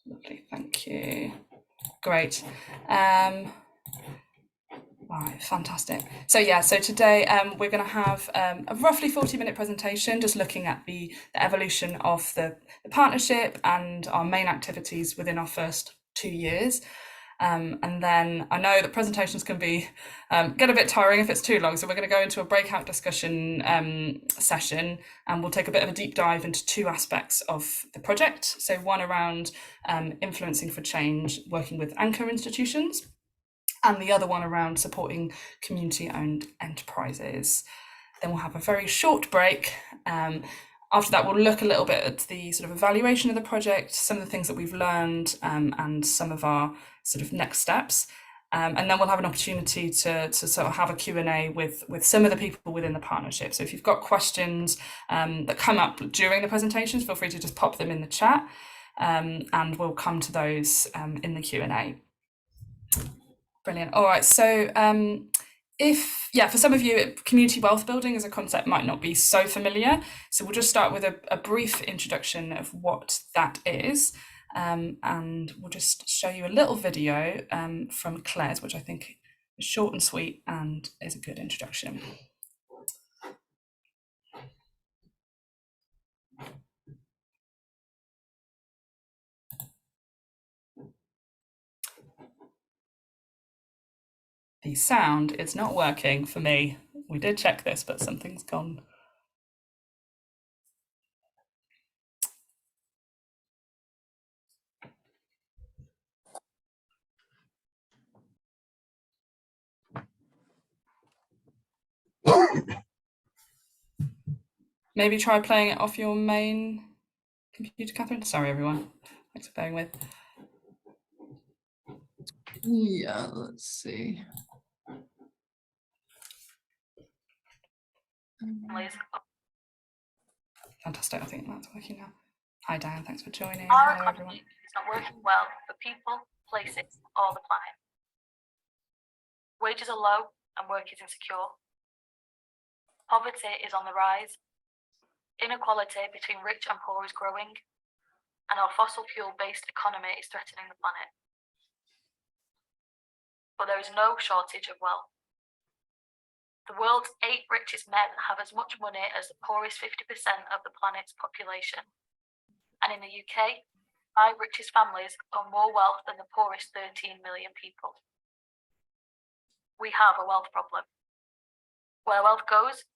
Lovely, thank you. Great. Right, fantastic. So today we're going to have a roughly 40-minute presentation, just looking at the evolution of the partnership and our main activities within our first 2 years. And then I know that presentations can be get a bit tiring if it's too long, so we're going to go into a breakout discussion session, and we'll take a bit of a deep dive into 2 aspects of the project. So one around influencing for change, working with anchor institutions, and the other one around supporting community-owned enterprises. Then we'll have a very short break. After that, we'll look a little bit at the sort of evaluation of the project, some of the things that we've learned, and some of our sort of next steps. And then we'll have an opportunity to sort of have a Q&A with some of the people within the partnership. So if you've got questions that come up during the presentations, feel free to just pop them in the chat, and we'll come to those in the Q&A. Brilliant. All right. So for some of you, community wealth building as a concept might not be so familiar. So we'll just start with a brief introduction of what that is. And we'll just show you a little video from Claire's, which I think is short and sweet and is a good introduction. The sound is not working for me. We did check this, but something's gone. Maybe try playing it off your main computer, Catherine. Sorry, everyone. Thanks for bearing with. Yeah, let's see. Fantastic. I think that's working now. Hi, Dan. Thanks for joining. Our Hello, everyone. It's not working well for people, places, or the planet. Wages are low and work is insecure. Poverty is on the rise. Inequality between rich and poor is growing, and our fossil fuel-based economy is threatening the planet. But there is no shortage of wealth. The world's 8 richest men have as much money as the poorest 50% of the planet's population. And in the UK, 5 richest families own more wealth than the poorest 13 million people. We have a wealth problem. Where wealth goes,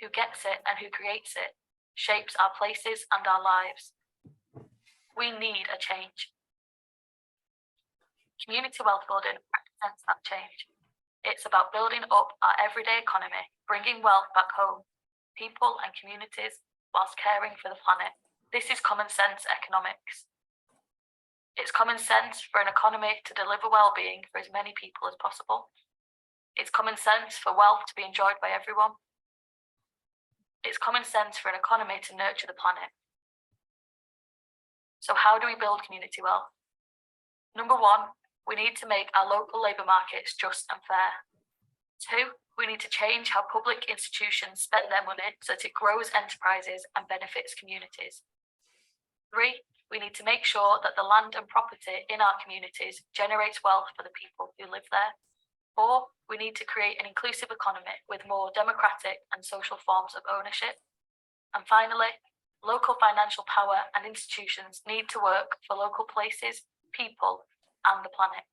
who gets it and who creates it shapes our places and our lives. We need a change. Community wealth building represents that change. It's about building up our everyday economy, bringing wealth back home, people and communities, whilst caring for the planet. This is common sense economics. It's common sense for an economy to deliver well-being for as many people as possible. It's common sense for wealth to be enjoyed by everyone. It's common sense for an economy to nurture the planet. So how do we build community wealth? Number 1, we need to make our local labour markets just and fair. 2, we need to change how public institutions spend their money so that it grows enterprises and benefits communities. 3, we need to make sure that the land and property in our communities generates wealth for the people who live there. 4, we need to create an inclusive economy with more democratic and social forms of ownership. And finally, local financial power and institutions need to work for local places, people, and the planet.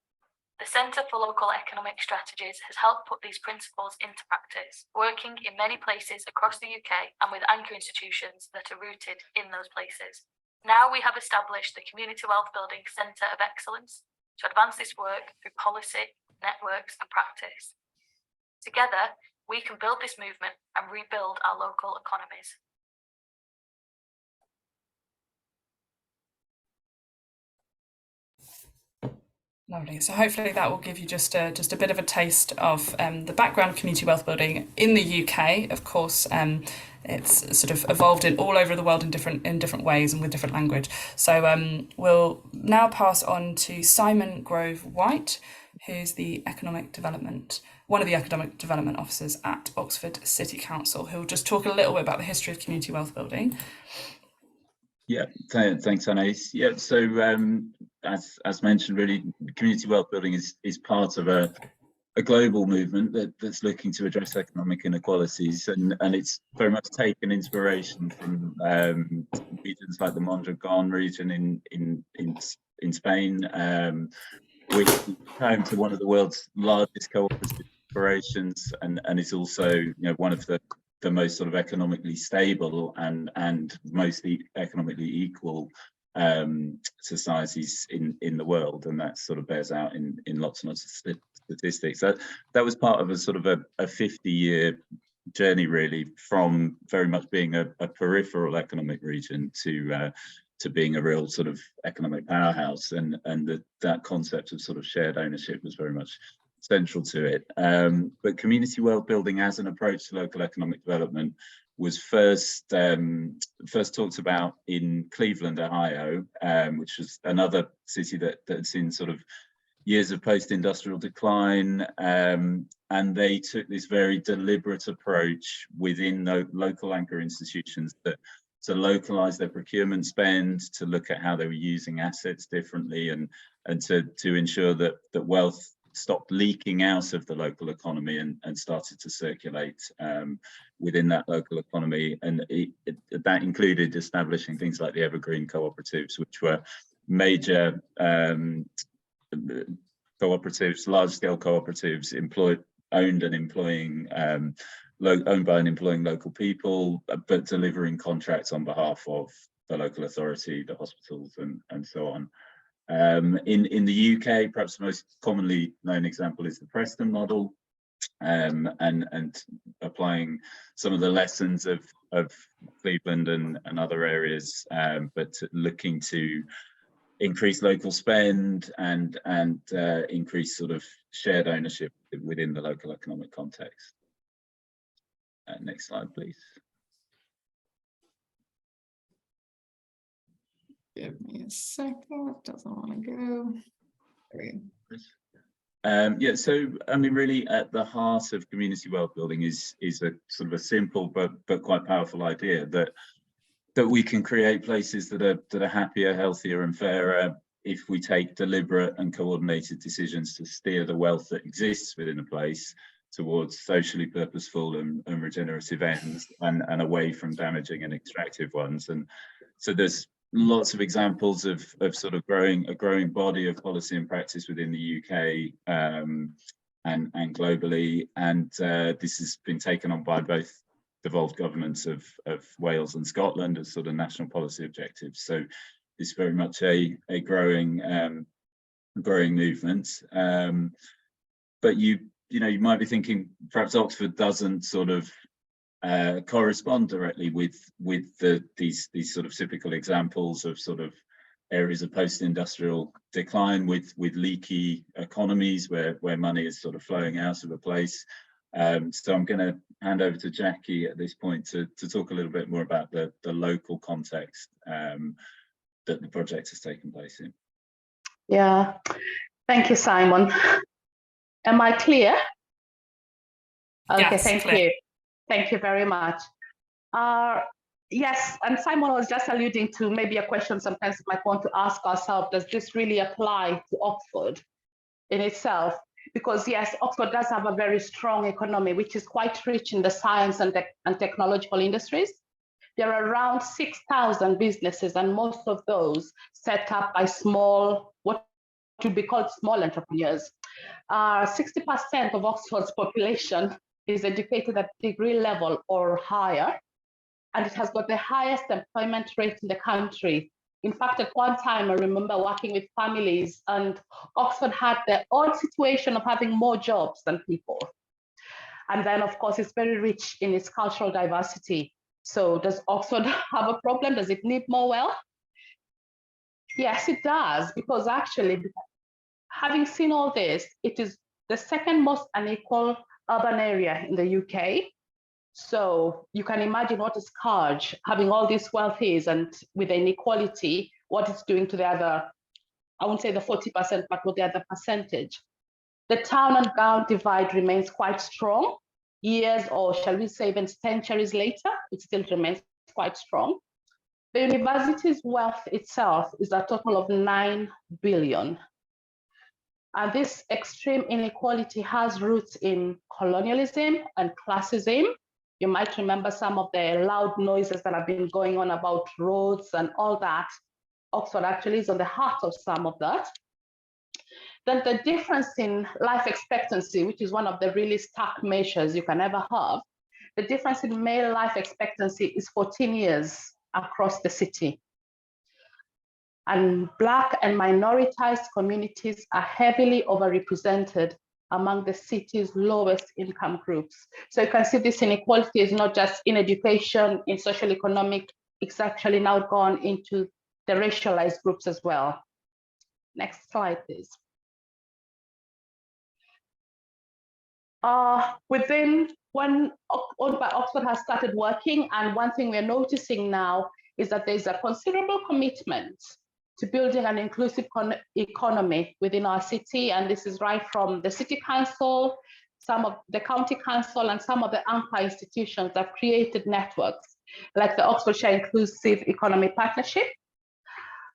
The Centre for Local Economic Strategies has helped put these principles into practice, working in many places across the UK and with anchor institutions that are rooted in those places. Now we have established the Community Wealth Building Centre of Excellence to advance this work through policy, networks, and practice. Together, we can build this movement and rebuild our local economies. Lovely. So hopefully that will give you just a bit of a taste of the background of community wealth building in the UK. Of course, it's sort of evolved in all over the world in different ways and with different language. So we'll now pass on to Simon Grove White, who's one of the economic development officers at Oxford City Council, who'll just talk a little bit about the history of community wealth building. Yeah, thanks, Anais. Yeah, so as mentioned, really, community wealth building is part of a global movement that's looking to address economic inequalities, and it's very much taken inspiration from regions like the Mondragon region in Spain, which is home to one of the world's largest cooperative operations, and is also one of the most sort of economically stable and mostly economically equal societies in the world, and that sort of bears out in lots and lots of statistics. That was part of a sort of a 50-year journey, really, from very much being a peripheral economic region to being a real sort of economic powerhouse, and that concept of sort of shared ownership was very much central to it. But community wealth building as an approach to local economic development was first talked about in Cleveland, Ohio, which was another city that had seen sort of years of post-industrial decline, and they took this very deliberate approach within the local anchor institutions to localize their procurement spend, to look at how they were using assets differently, and to ensure that wealth stopped leaking out of the local economy and started to circulate within that local economy. And that included establishing things like the evergreen cooperatives, which were major cooperatives, large-scale cooperatives, owned by and employing local people, but delivering contracts on behalf of the local authority, the hospitals, and so on. In the UK, perhaps the most commonly known example is the Preston model, and applying some of the lessons of Cleveland and other areas, but looking to increase local spend and increase sort of shared ownership within the local economic context. Next slide, please. Give me a second, doesn't want to go. There we go. Yeah, so I mean, really, at the heart of community wealth building is a sort of a simple but quite powerful idea that we can create places that are happier, healthier, and fairer if we take deliberate and coordinated decisions to steer the wealth that exists within a place towards socially purposeful and regenerative ends, and away from damaging and extractive ones. And so there's lots of examples of sort of a growing body of policy and practice within the UK and globally, and this has been taken on by both devolved governments of Wales and Scotland as sort of national policy objectives. So it's very much a growing movement. But you might be thinking perhaps Oxford doesn't sort of correspond directly with these sort of typical examples of sort of areas of post-industrial decline with leaky economies where money is sort of flowing out of a place. So I'm going to hand over to Jackie at this point to talk a little bit more about the local context that the project has taken place in. Yeah, thank you, Simon. Am I clear? Okay, Yes, thank clear. you. Thank you very much. Yes, and Simon was just alluding to maybe a question sometimes we might want to ask ourselves, does this really apply to Oxford in itself? Because yes, Oxford does have a very strong economy, which is quite rich in the science and technological industries. There are around 6,000 businesses, and most of those set up by what would be called small entrepreneurs. 60% of Oxford's population is educated at degree level or higher, and it has got the highest employment rate in the country. In fact, at one time, I remember working with families, and Oxford had the odd situation of having more jobs than people. And then, of course, it's very rich in its cultural diversity. So does Oxford have a problem? Does it need more wealth? Yes, it does, because actually, having seen all this, it is the second most unequal urban area in the UK. So you can imagine what a scourge having all this wealth is, and with the inequality, what it's doing to the other, I won't say the 40%, but with the other percentage. The town and gown divide remains quite strong. Years, or shall we say even centuries later, it still remains quite strong. The university's wealth itself is a total of 9 billion. And this extreme inequality has roots in colonialism and classism. You might remember some of the loud noises that have been going on about roads and all that. Oxford actually is on the heart of some of that. Then the difference in life expectancy, which is one of the really stark measures you can ever have, the difference in male life expectancy is 14 years across the city. And Black and minoritized communities are heavily overrepresented among the city's lowest income groups. So you can see this inequality is not just in education, in social economic, it's actually now gone into the racialized groups as well. Next slide, please. When Oxford has started working, and one thing we're noticing now is that there's a considerable commitment to building an inclusive economy within our city. And this is right from the city council, some of the county council, and some of the anchor institutions that created networks like the Oxfordshire Inclusive Economy Partnership.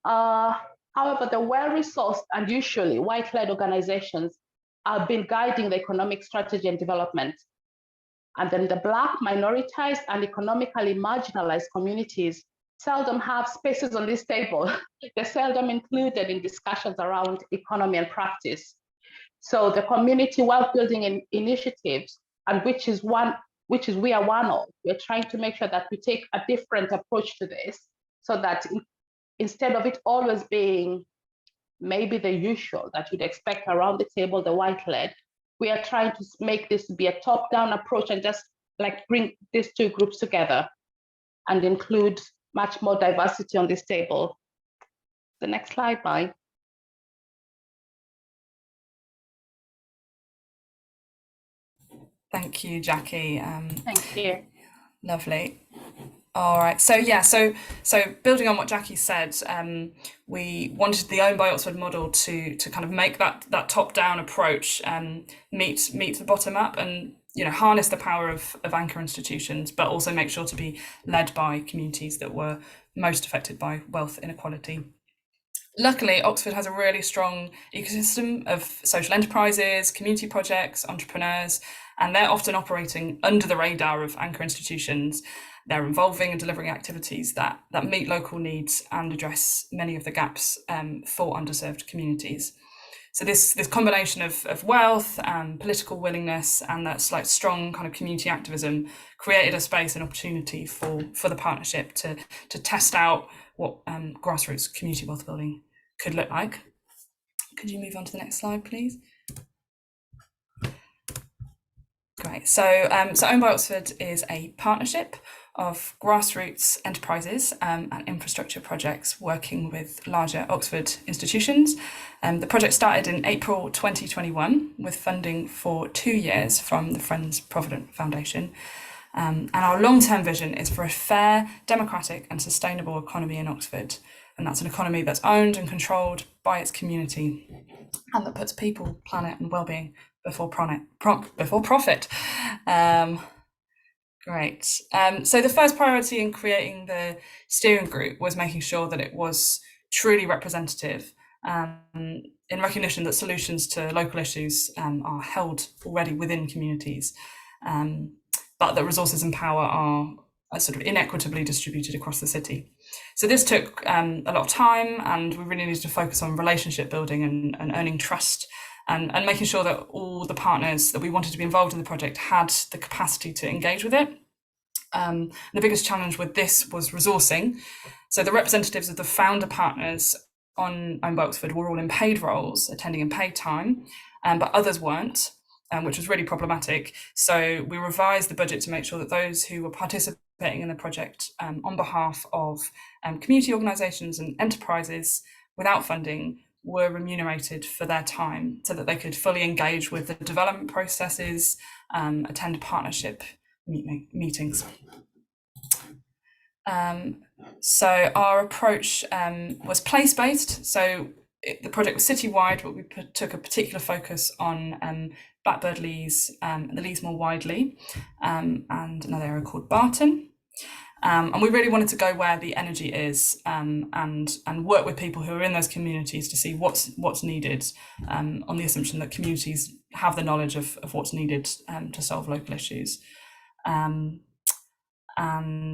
However, the well-resourced and usually white-led organizations have been guiding the economic strategy and development. And then the Black, minoritized, and economically marginalized communities seldom have spaces on this table. They're seldom included in discussions around economy and practice. So the community wealth building initiatives, and which we are one of, we're trying to make sure that we take a different approach to this, so that instead of it always being maybe the usual that you'd expect around the table, the white-led, we are trying to make this be a top-down approach and just like bring these two groups together and include much more diversity on this table. The next slide, Mike. Thank you, Jackie. Thank you. Lovely. All right. So yeah. So building on what Jackie said, we wanted the Owned by Oxford model to kind of make that top-down approach meet the bottom up, and harness the power of anchor institutions, but also make sure to be led by communities that were most affected by wealth inequality. Luckily, Oxford has a really strong ecosystem of social enterprises, community projects, entrepreneurs, and they're often operating under the radar of anchor institutions. They're involving and delivering activities that meet local needs and address many of the gaps for underserved communities. So this combination of wealth and political willingness and that strong kind of community activism created a space and opportunity for the partnership to test out what grassroots community wealth building could look like. Could you move on to the next slide, please? Great. So Owned by Oxford is a partnership of grassroots enterprises and infrastructure projects working with larger Oxford institutions. The project started in April 2021 with funding for 2 years from the Friends Provident Foundation. And our long-term vision is for a fair, democratic and sustainable economy in Oxford. And that's an economy that's owned and controlled by its community and that puts people, planet and well-being before profit. Great. So the first priority in creating the steering group was making sure that it was truly representative, in recognition that solutions to local issues are held already within communities, but that resources and power are sort of inequitably distributed across the city. So this took a lot of time, and we really needed to focus on relationship building and earning trust, and making sure that all the partners that we wanted to be involved in the project had the capacity to engage with it. The biggest challenge with this was resourcing. So the representatives of the founder partners on Owned by Oxford were all in paid roles, attending in paid time, but others weren't, which was really problematic. So we revised the budget to make sure that those who were participating in the project on behalf of community organisations and enterprises without funding were remunerated for their time so that they could fully engage with the development processes, attend partnership meetings. So our approach was place-based. So the project was citywide, but we took a particular focus on Blackbird Leys, the Leys more widely, and another area called Barton. And we really wanted to go where the energy is, and work with people who are in those communities to see what's needed, on the assumption that communities have the knowledge of what's needed to solve local issues. And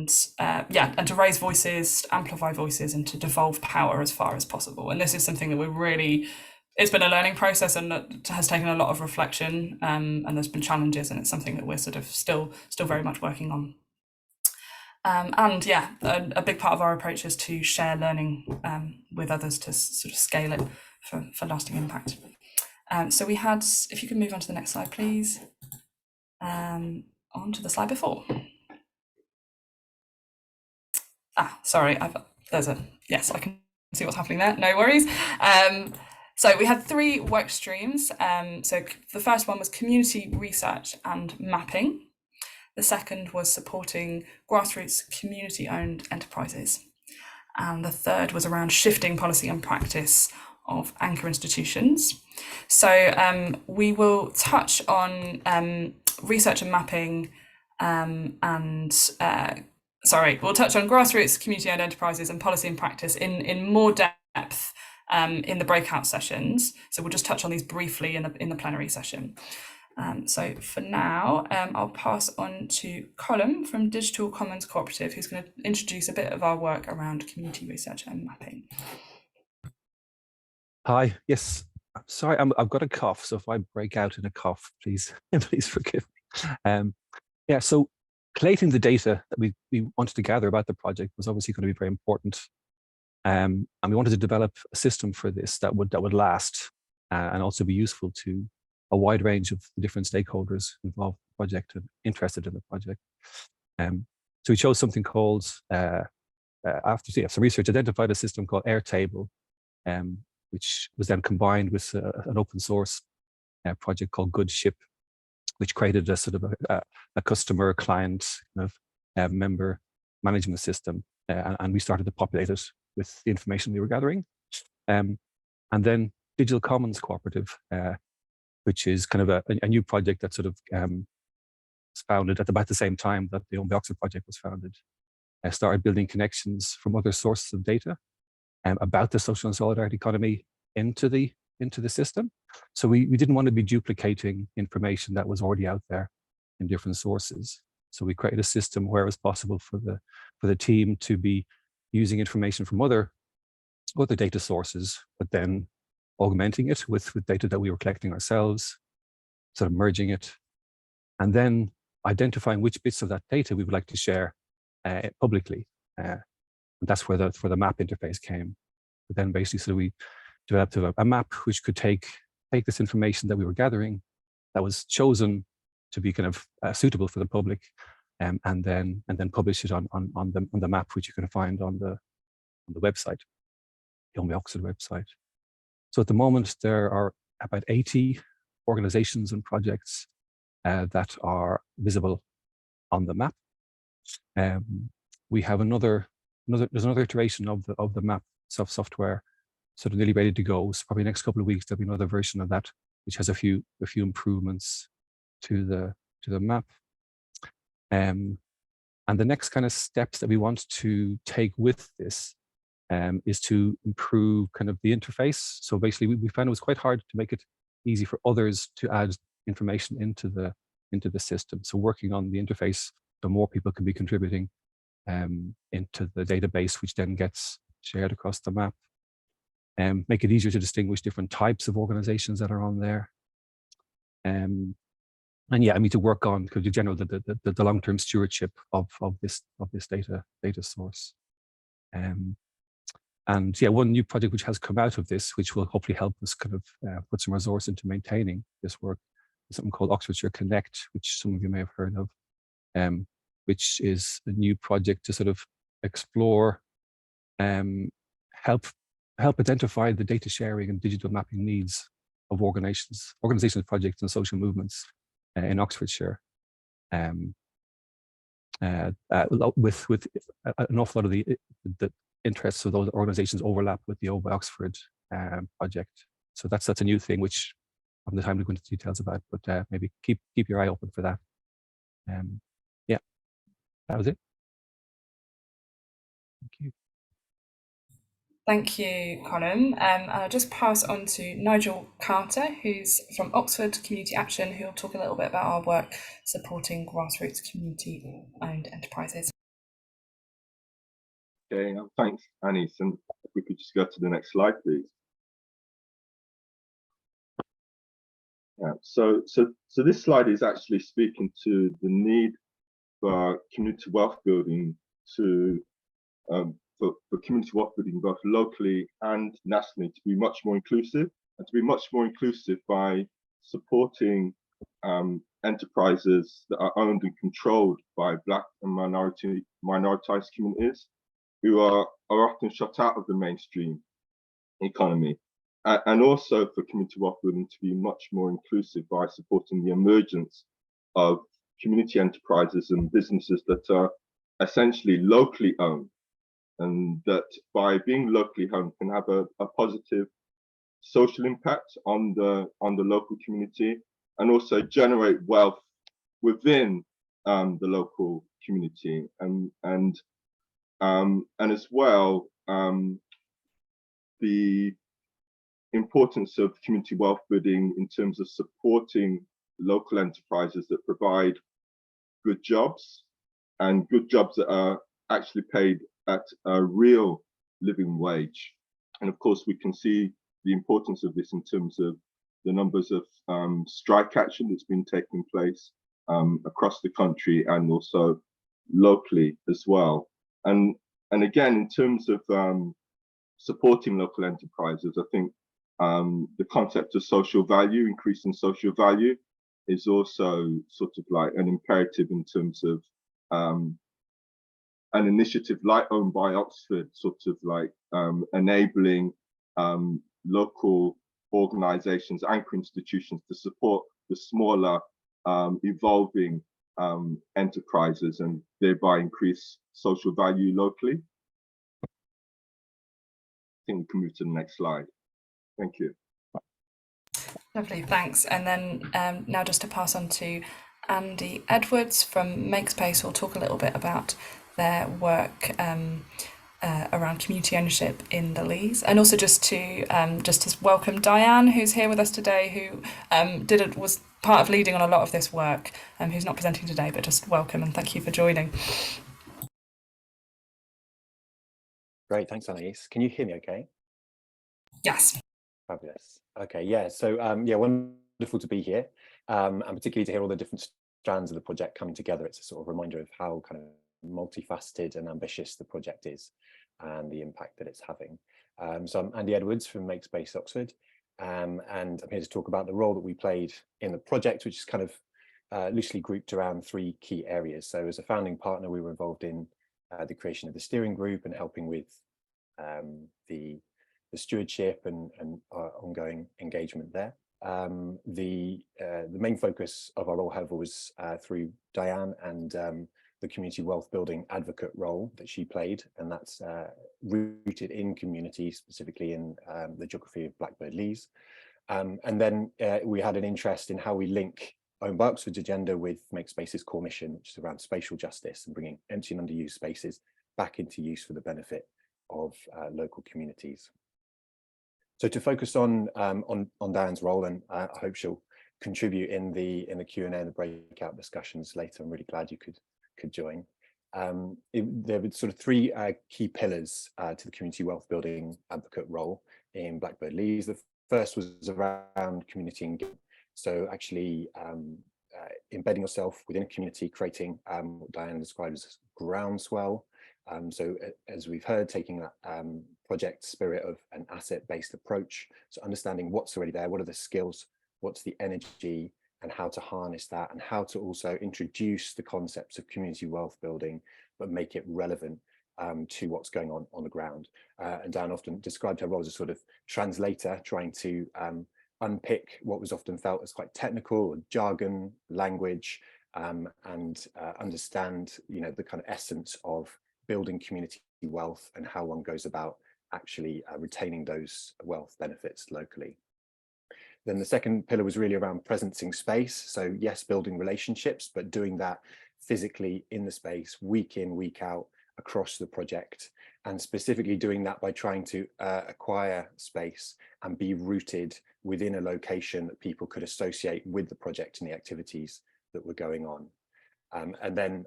to raise voices, to amplify voices, and to devolve power as far as possible. And this is something that we're really, it's been a learning process, and it has taken a lot of reflection, and there's been challenges, and it's something that we're sort of still very much working on. A big part of our approach is to share learning with others to sort of scale it for lasting impact. So we had, if you could move on to the next slide, please. On to the slide before. Sorry, yes, I can see what's happening there, no worries. So we had 3 work streams. So the first one was community research and mapping. The second was supporting grassroots community-owned enterprises. And the third was around shifting policy and practice of anchor institutions. So we will touch on research and mapping, we'll touch on grassroots community-owned enterprises and policy and practice in more depth in the breakout sessions. So we'll just touch on these briefly in the plenary session. So for now, I'll pass on to Colin from Digital Commons Cooperative, who's going to introduce a bit of our work around community research and mapping. Hi, yes, I'm sorry, I've got a cough, so if I break out in a cough, please forgive me. So collating the data that we wanted to gather about the project was obviously going to be very important, and we wanted to develop a system for this that would last and also be useful to a wide range of different stakeholders involved in the project and interested in the project. So we chose something called, after some research, identified a system called Airtable, which was then combined with an open source project called GoodShip, which created a sort of a customer client kind of member management system. And we started to populate it with the information we were gathering. And then Digital Commons Cooperative, which is kind of a new project that sort of was founded at about the same time that the Own by Oxford project was founded. Started building connections from other sources of data about the social and solidarity economy into the system. So we didn't want to be duplicating information that was already out there in different sources. So we created a system where it was possible for the team to be using information from other data sources, but then augmenting it with data that we were collecting ourselves, sort of merging it, and then identifying which bits of that data we would like to share publicly. And that's where the map interface came. But then basically, so we developed a map which could take this information that we were gathering, that was chosen to be kind of suitable for the public, and then publish it on the map, which you can find on the website, the Own by Oxford website. So at the moment, there are about 80 organizations and projects that are visible on the map. We have there's another iteration of the map software sort of nearly ready to go. So probably next couple of weeks, there'll be another version of that, which has a few improvements to the map. And the next kind of steps that we want to take with this is to improve kind of the interface. So basically, we found it was quite hard to make it easy for others to add information into the system. So working on the interface, so more people can be contributing into the database, which then gets shared across the map. Make it easier to distinguish different types of organizations that are on there. And yeah, I mean, to work on the long-term stewardship of this data source. And yeah, one new project which has come out of this, which will hopefully help us kind of put some resource into maintaining this work, is something called Oxfordshire Connect, which some of you may have heard of, which is a new project to sort of explore, help identify the data sharing and digital mapping needs of organizations, projects, and social movements in Oxfordshire. With an awful lot of the interests of those organizations overlap with the Own by Oxford project. So that's a new thing, which I haven't the time to go into details about, but maybe keep your eye open for that. Yeah, that was it. Thank you. Thank you, Colin. I'll just pass on to Nigel Carter, who's from Oxford Community Action, who will talk a little bit about our work supporting grassroots community-owned enterprises. Okay, thanks, Anis. And if we could just go to the next slide, please. Yeah, so this slide is actually speaking to the need for community wealth building for community wealth building both locally and nationally to be much more inclusive, and to be much more inclusive by supporting enterprises that are owned and controlled by Black and minoritized communities who are often shut out of the mainstream economy. And also for community wealth building to be much more inclusive by supporting the emergence of community enterprises and businesses that are essentially locally owned, and that by being locally owned can have a positive social impact on the local community, and also generate wealth within the local community, and as well the importance of community wealth building in terms of supporting local enterprises that provide good jobs, and good jobs that are actually paid at a real living wage. And of course, we can see the importance of this in terms of the numbers of strike action that's been taking place across the country and also locally as well. And again, in terms of supporting local enterprises, I think the concept of social value, increasing social value, is also sort of like an imperative in terms of an initiative like Owned by Oxford, sort of like enabling local organizations, anchor institutions to support the smaller evolving enterprises and thereby increase social value locally. I think we can move to the next slide. Thank you. Lovely, thanks. And then now just to pass on to Andy Edwards from Makespace, who will talk a little bit about their work around community ownership in the Lees, and also just to welcome Diane, who's here with us today, who was part of leading on a lot of this work, who's not presenting today, but just welcome and thank you for joining. Great, thanks, Anais. Can you hear me okay? Yes. Fabulous. Okay, yeah, so yeah, wonderful to be here, and particularly to hear all the different strands of the project coming together. It's a sort of reminder of how kind of multifaceted and ambitious the project is and the impact that it's having. So I'm Andy Edwards from Makespace Oxford, and I'm here to talk about the role that we played in the project, which is kind of loosely grouped around 3 key areas. So as a founding partner, we were involved in the creation of the steering group and helping with the stewardship and our ongoing engagement there. The main focus of our role, however, was through Diane and the community wealth building advocate role that she played, and that's rooted in community, specifically in the geography of Blackbird Lees. And then we had an interest in how we link Owned by Oxford's agenda with Makespace's core mission, which is around spatial justice and bringing empty and underused spaces back into use for the benefit of local communities. So to focus on Diane's role, and I hope she'll contribute in the Q&A and the breakout discussions later. I'm really glad you could join. There were sort of 3 key pillars to the community wealth building advocate role in Blackbird Lees. The first was around community engagement. So actually embedding yourself within a community, creating what Diane described as groundswell. So as we've heard, taking that project spirit of an asset-based approach, so understanding what's already there, what are the skills, what's the energy, and how to harness that, and how to also introduce the concepts of community wealth building, but make it relevant to what's going on the ground. And Diane often described her role as a sort of translator, trying to unpick what was often felt as quite technical or jargon language, and understand, you know, the kind of essence of building community wealth and how one goes about actually retaining those wealth benefits locally. Then the second pillar was really around presencing space. So yes, building relationships, but doing that physically in the space, week in, week out, across the project, and specifically doing that by trying to acquire space and be rooted within a location that people could associate with the project and the activities that were going on. And then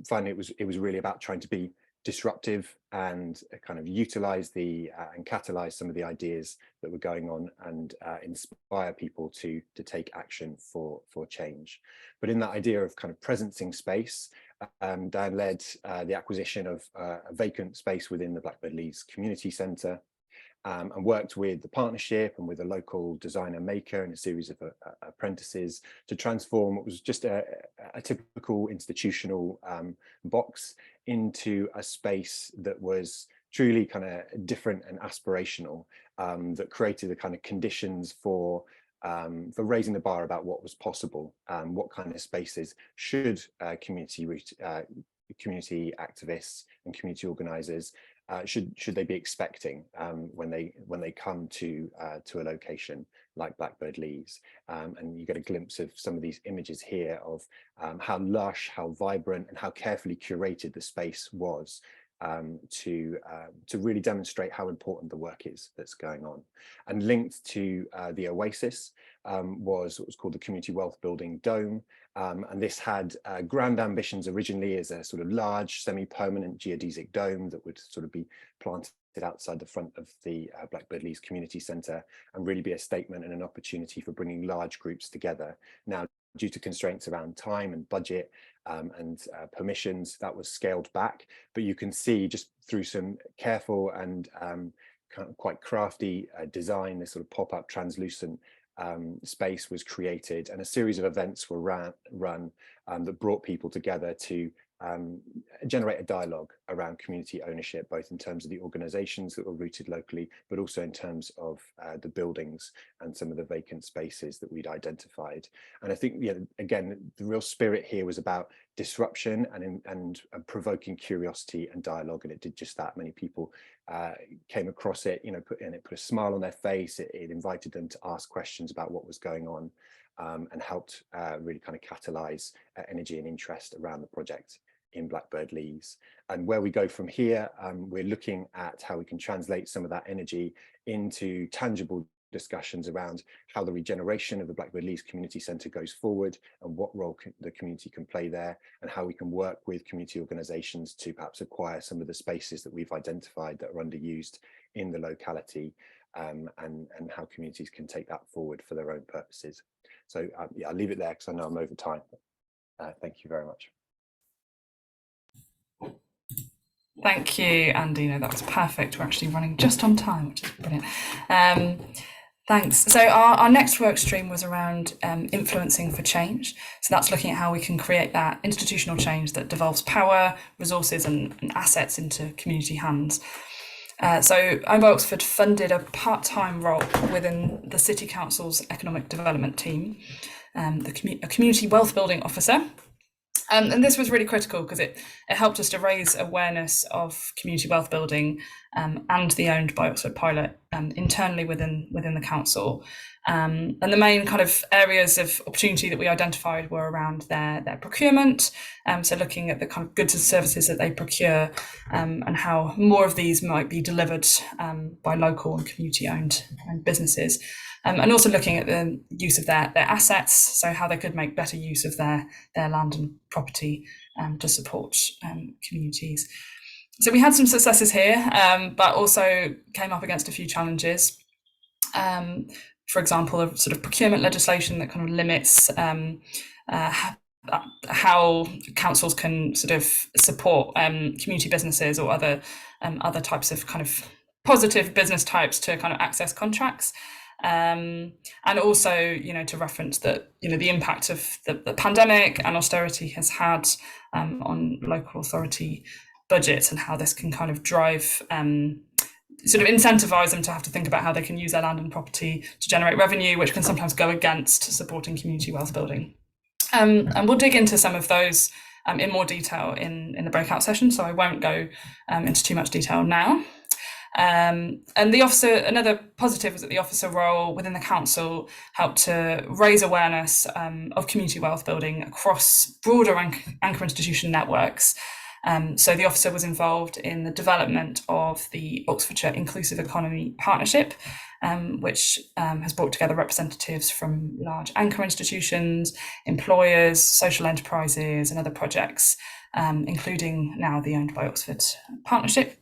finally, it was really about trying to be disruptive and kind of utilize and catalyze some of the ideas that were going on and inspire people to take action for change. But in that idea of kind of presencing space, Dan led the acquisition of a vacant space within the Blackbird Leys Community Centre, and worked with the partnership and with a local designer maker and a series of apprentices to transform what was just a typical institutional box into a space that was truly kind of different and aspirational, that created the kind of conditions for raising the bar about what was possible, what kind of spaces should community activists and community organisers should they be expecting when they come to a location like Blackbird Leys. And you get a glimpse of some of these images here of how lush, how vibrant, and how carefully curated the space was, to really demonstrate how important the work is that's going on. And linked to the Oasis was what was called the Community Wealth Building Dome. And this had grand ambitions originally as a sort of large semi-permanent geodesic dome that would sort of be planted outside the front of the Blackbird Leys Community Centre and really be a statement and an opportunity for bringing large groups together. Now, due to constraints around time and budget and permissions, that was scaled back. But you can see just through some careful and kind of quite crafty design, this sort of pop-up translucent space was created, and a series of events were run that brought people together to generate a dialogue around community ownership, both in terms of the organisations that were rooted locally, but also in terms of the buildings and some of the vacant spaces that we'd identified. And I think, again, the real spirit here was about disruption and provoking curiosity and dialogue, and it did just that. Many people came across it, put a smile on their face. It invited them to ask questions about what was going on, and helped really kind of catalyse energy and interest around the project in Blackbird Leys. And where we go from here, we're looking at how we can translate some of that energy into tangible discussions around how the regeneration of the Blackbird Leys Community Centre goes forward and what role the community can play there, and how we can work with community organisations to perhaps acquire some of the spaces that we've identified that are underused in the locality, and how communities can take that forward for their own purposes. So yeah, I'll leave it there because I know I'm over time. Thank you very much. Thank you, Andy. No, that was perfect. We're actually running just on time, which is brilliant. Thanks. So our next work stream was around influencing for change. So that's looking at how we can create that institutional change that devolves power, resources and assets into community hands. So OMBA Oxford funded a part-time role within the City Council's economic development team, a community wealth building officer. And this was really critical because it helped us to raise awareness of community wealth building and the Owned by Oxford pilot internally within the council. And the main kind of areas of opportunity that we identified were around their procurement, so looking at the kind of goods and services that they procure, and how more of these might be delivered by local and community-owned businesses. And also looking at the use of their assets, so how they could make better use of their land and property to support communities. So we had some successes here, but also came up against a few challenges. For example, a sort of procurement legislation that kind of limits how councils can sort of support community businesses or other types of kind of positive business types to kind of access contracts. And also, to reference that, the impact of the pandemic and austerity has had on local authority budgets, and how this can kind of drive, sort of incentivize them to have to think about how they can use their land and property to generate revenue, which can sometimes go against supporting community wealth building. And we'll dig into some of those in more detail in the breakout session, so I won't go into too much detail now. And the officer, another positive was that the officer role within the council helped to raise awareness of community wealth building across broader anchor institution networks, So the officer was involved in the development of the Oxfordshire Inclusive Economy Partnership, which has brought together representatives from large anchor institutions, employers, social enterprises, and other projects, including now the Owned by Oxford Partnership.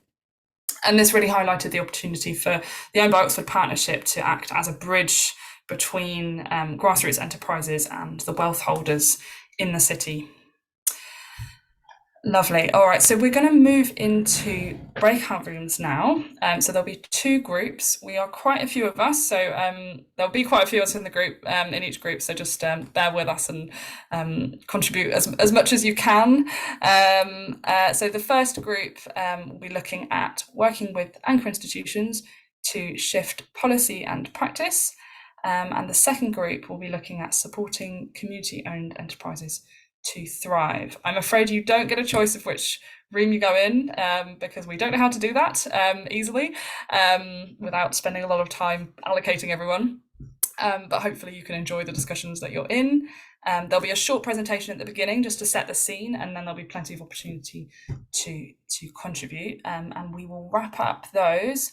And this really highlighted the opportunity for the Owned by Oxford Partnership to act as a bridge between grassroots enterprises and the wealth holders in the city. Lovely. All right, so we're going to move into breakout rooms now. So there'll be 2 groups. We are quite a few of us, so there'll be quite a few of us in the group, in each group. So just bear with us and contribute as much as you can. So the first group will be looking at working with anchor institutions to shift policy and practice. And the second group will be looking at supporting community-owned enterprises to thrive. I'm afraid you don't get a choice of which room you go in, because we don't know how to do that easily without spending a lot of time allocating everyone. But hopefully you can enjoy the discussions that you're in. There'll be a short presentation at the beginning just to set the scene, and then there'll be plenty of opportunity to contribute. And we will wrap up those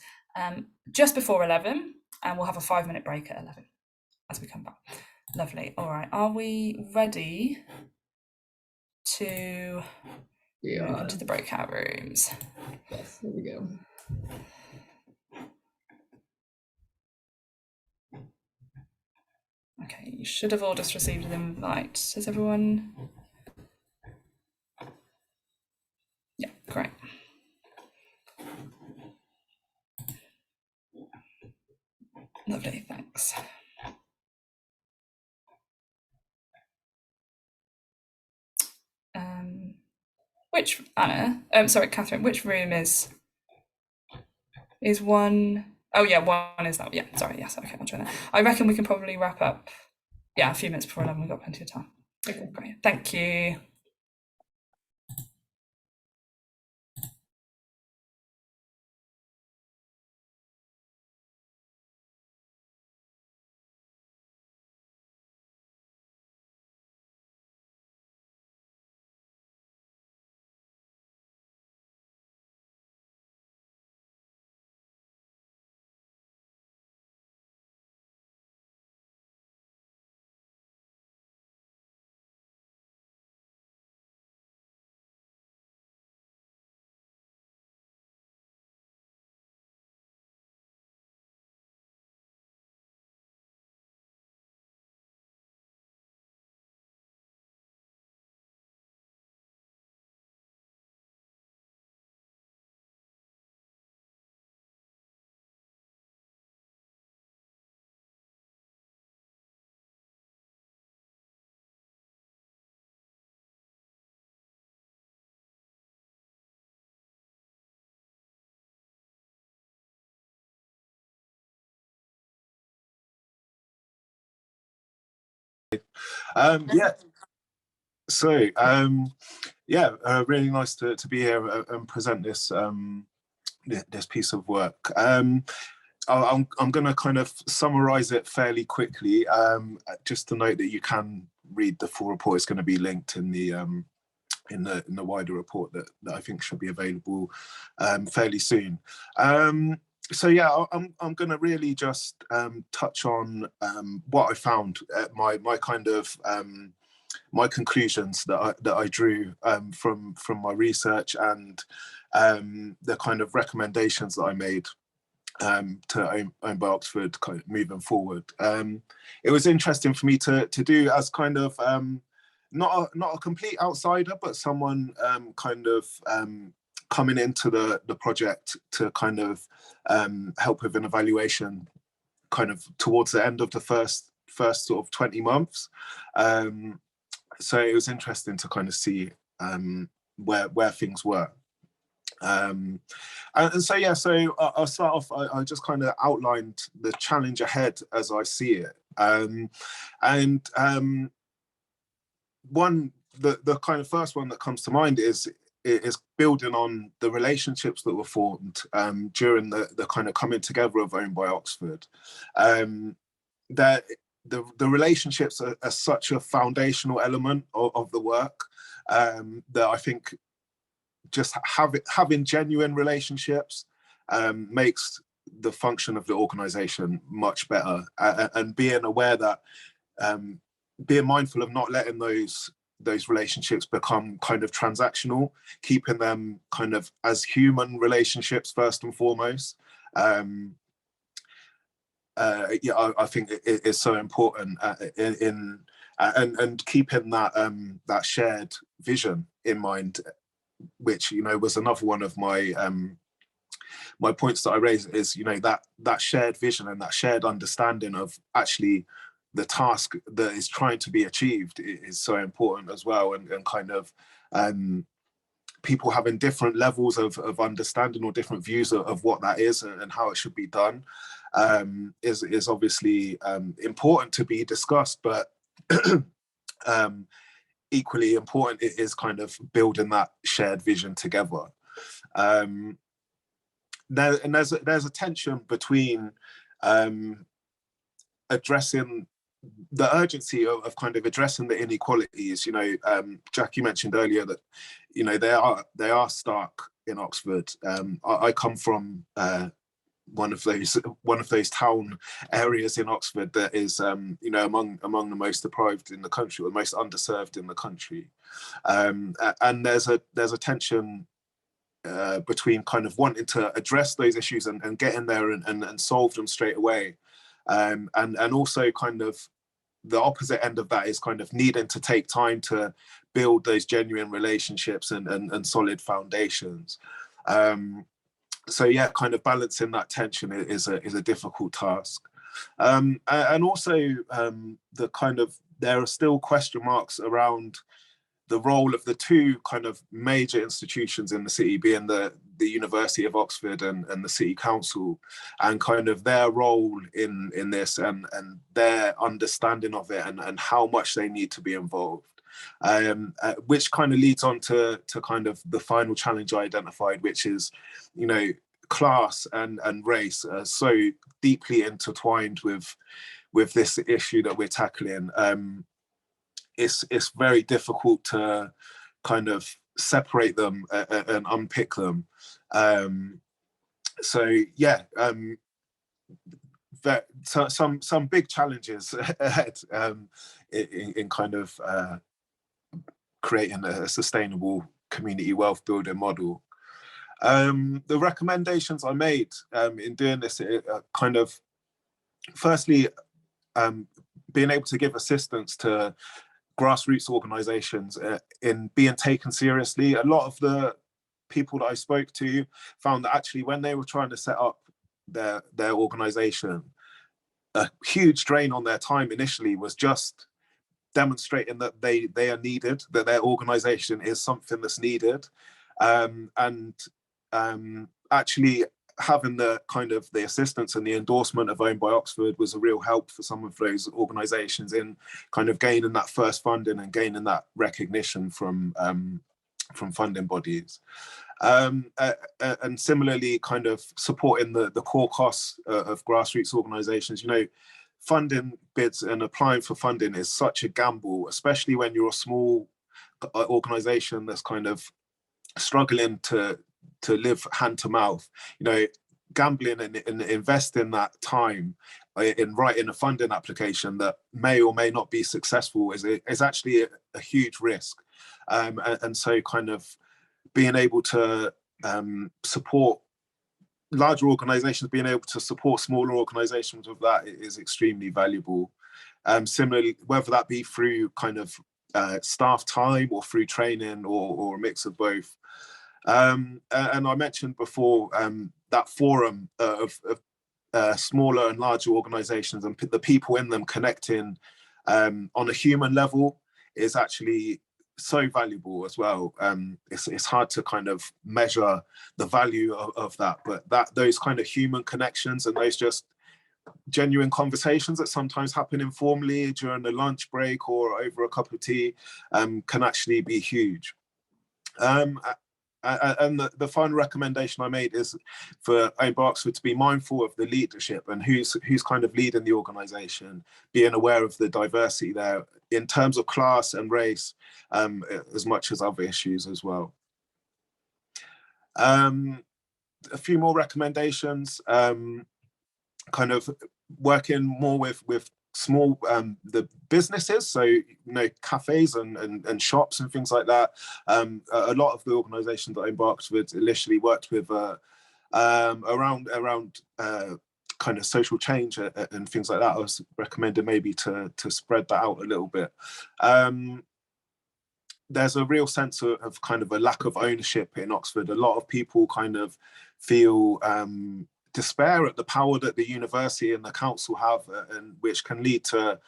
just before 11, and we'll have a 5-minute break at 11 as we come back. Lovely. All right, are we ready to move into the breakout rooms? Yes, here we go. Okay, you should have all just received an invite. Has everyone? Yeah, great. Lovely, thanks. Which Anna? Sorry, Catherine. Which room is one? Oh yeah, one is that. Yeah, sorry. Yes, okay. I'll join that. I reckon we can probably wrap up. Yeah, a few minutes before 11. We've got plenty of time. Okay, great. Thank you. Yeah. So yeah, really nice to be here and present this this piece of work. I'm going to kind of summarize it fairly quickly. Just to note that you can read the full report. It's going to be linked in the wider report that I think should be available fairly soon. So yeah, I'm going to really just touch on what I found, my kind of my conclusions that I drew from my research, and the kind of recommendations that I made to Own by Oxford kind of moving forward. It was interesting for me to do as kind of not a complete outsider, but someone kind of coming into the project to kind of help with an evaluation kind of towards the end of the first sort of 20 months. So it was interesting to kind of see where things were. And so yeah, so I'll start off. I just kind of outlined the challenge ahead as I see it, and the kind of first one that comes to mind is building on the relationships that were formed during the kind of coming together of Own by Oxford. That the relationships are such a foundational element of the work that I think just having genuine relationships makes the function of the organization much better, and being aware that being mindful of not letting those relationships become kind of transactional, keeping them kind of as human relationships first and foremost. Yeah, I think it is so important and keeping that that shared vision in mind, which, you know, was another one of my my points that I raised, is, you know, that shared vision and that shared understanding of actually the task that is trying to be achieved is so important as well, and kind of people having different levels of understanding or different views of what that is and how it should be done is obviously important to be discussed, but equally important it is kind of building that shared vision together. There's a tension between addressing the urgency of kind of addressing the inequalities. You know, Jackie mentioned earlier that, you know, they are stark in Oxford. I come from one of those town areas in Oxford that is, you know, among the most deprived in the country, or the most underserved in the country, and there's a tension between kind of wanting to address those issues and get in there and solve them straight away, and also kind of the opposite end of that is kind of needing to take time to build those genuine relationships and solid foundations. So yeah, kind of balancing that tension is a difficult task, and also the kind of, there are still question marks around the role of the two kind of major institutions in the city, being the University of Oxford and the City Council, and kind of their role in this and their understanding of it and how much they need to be involved. Which kind of leads on to kind of the final challenge I identified, which is, you know, class and race are so deeply intertwined with this issue that we're tackling. It's very difficult to kind of separate them and unpick them. So yeah, some big challenges ahead in kind of creating a sustainable community wealth building model. The recommendations I made in doing this are kind of, firstly, being able to give assistance to grassroots organizations in being taken seriously. A lot of the people that I spoke to found that actually when they were trying to set up their organization, a huge drain on their time initially was just demonstrating that they are needed, that their organization is something that's needed, and actually having the kind of the assistance and the endorsement of Owned by Oxford was a real help for some of those organizations in kind of gaining that first funding and gaining that recognition from funding bodies. And similarly, kind of supporting the core costs of grassroots organizations. You know, funding bids and applying for funding is such a gamble, especially when you're a small organization that's kind of struggling to live hand to mouth. You know, gambling and investing that time in writing a funding application that may or may not be successful is actually a huge risk. And so kind of being able to support larger organizations, being able to support smaller organizations with that is extremely valuable. Similarly, whether that be through kind of staff time or through training or a mix of both. And I mentioned before that forum of smaller and larger organizations and the people in them connecting on a human level is actually so valuable as well. It's hard to kind of measure the value of that, but those kind of human connections and those just genuine conversations that sometimes happen informally during the lunch break or over a cup of tea can actually be huge. And the final recommendation I made is for Owned by Oxford to be mindful of the leadership and who's kind of leading the organisation, being aware of the diversity there in terms of class and race, as much as other issues as well. A few more recommendations, kind of working more with small the businesses, so cafes and shops and things like that. A lot of the organizations that I embarked with initially worked with around kind of social change and things like that. I was recommending maybe to spread that out a little bit. There's a real sense of kind of a lack of ownership in Oxford. A lot of people kind of feel despair at the power that the university and the council have, and which can lead to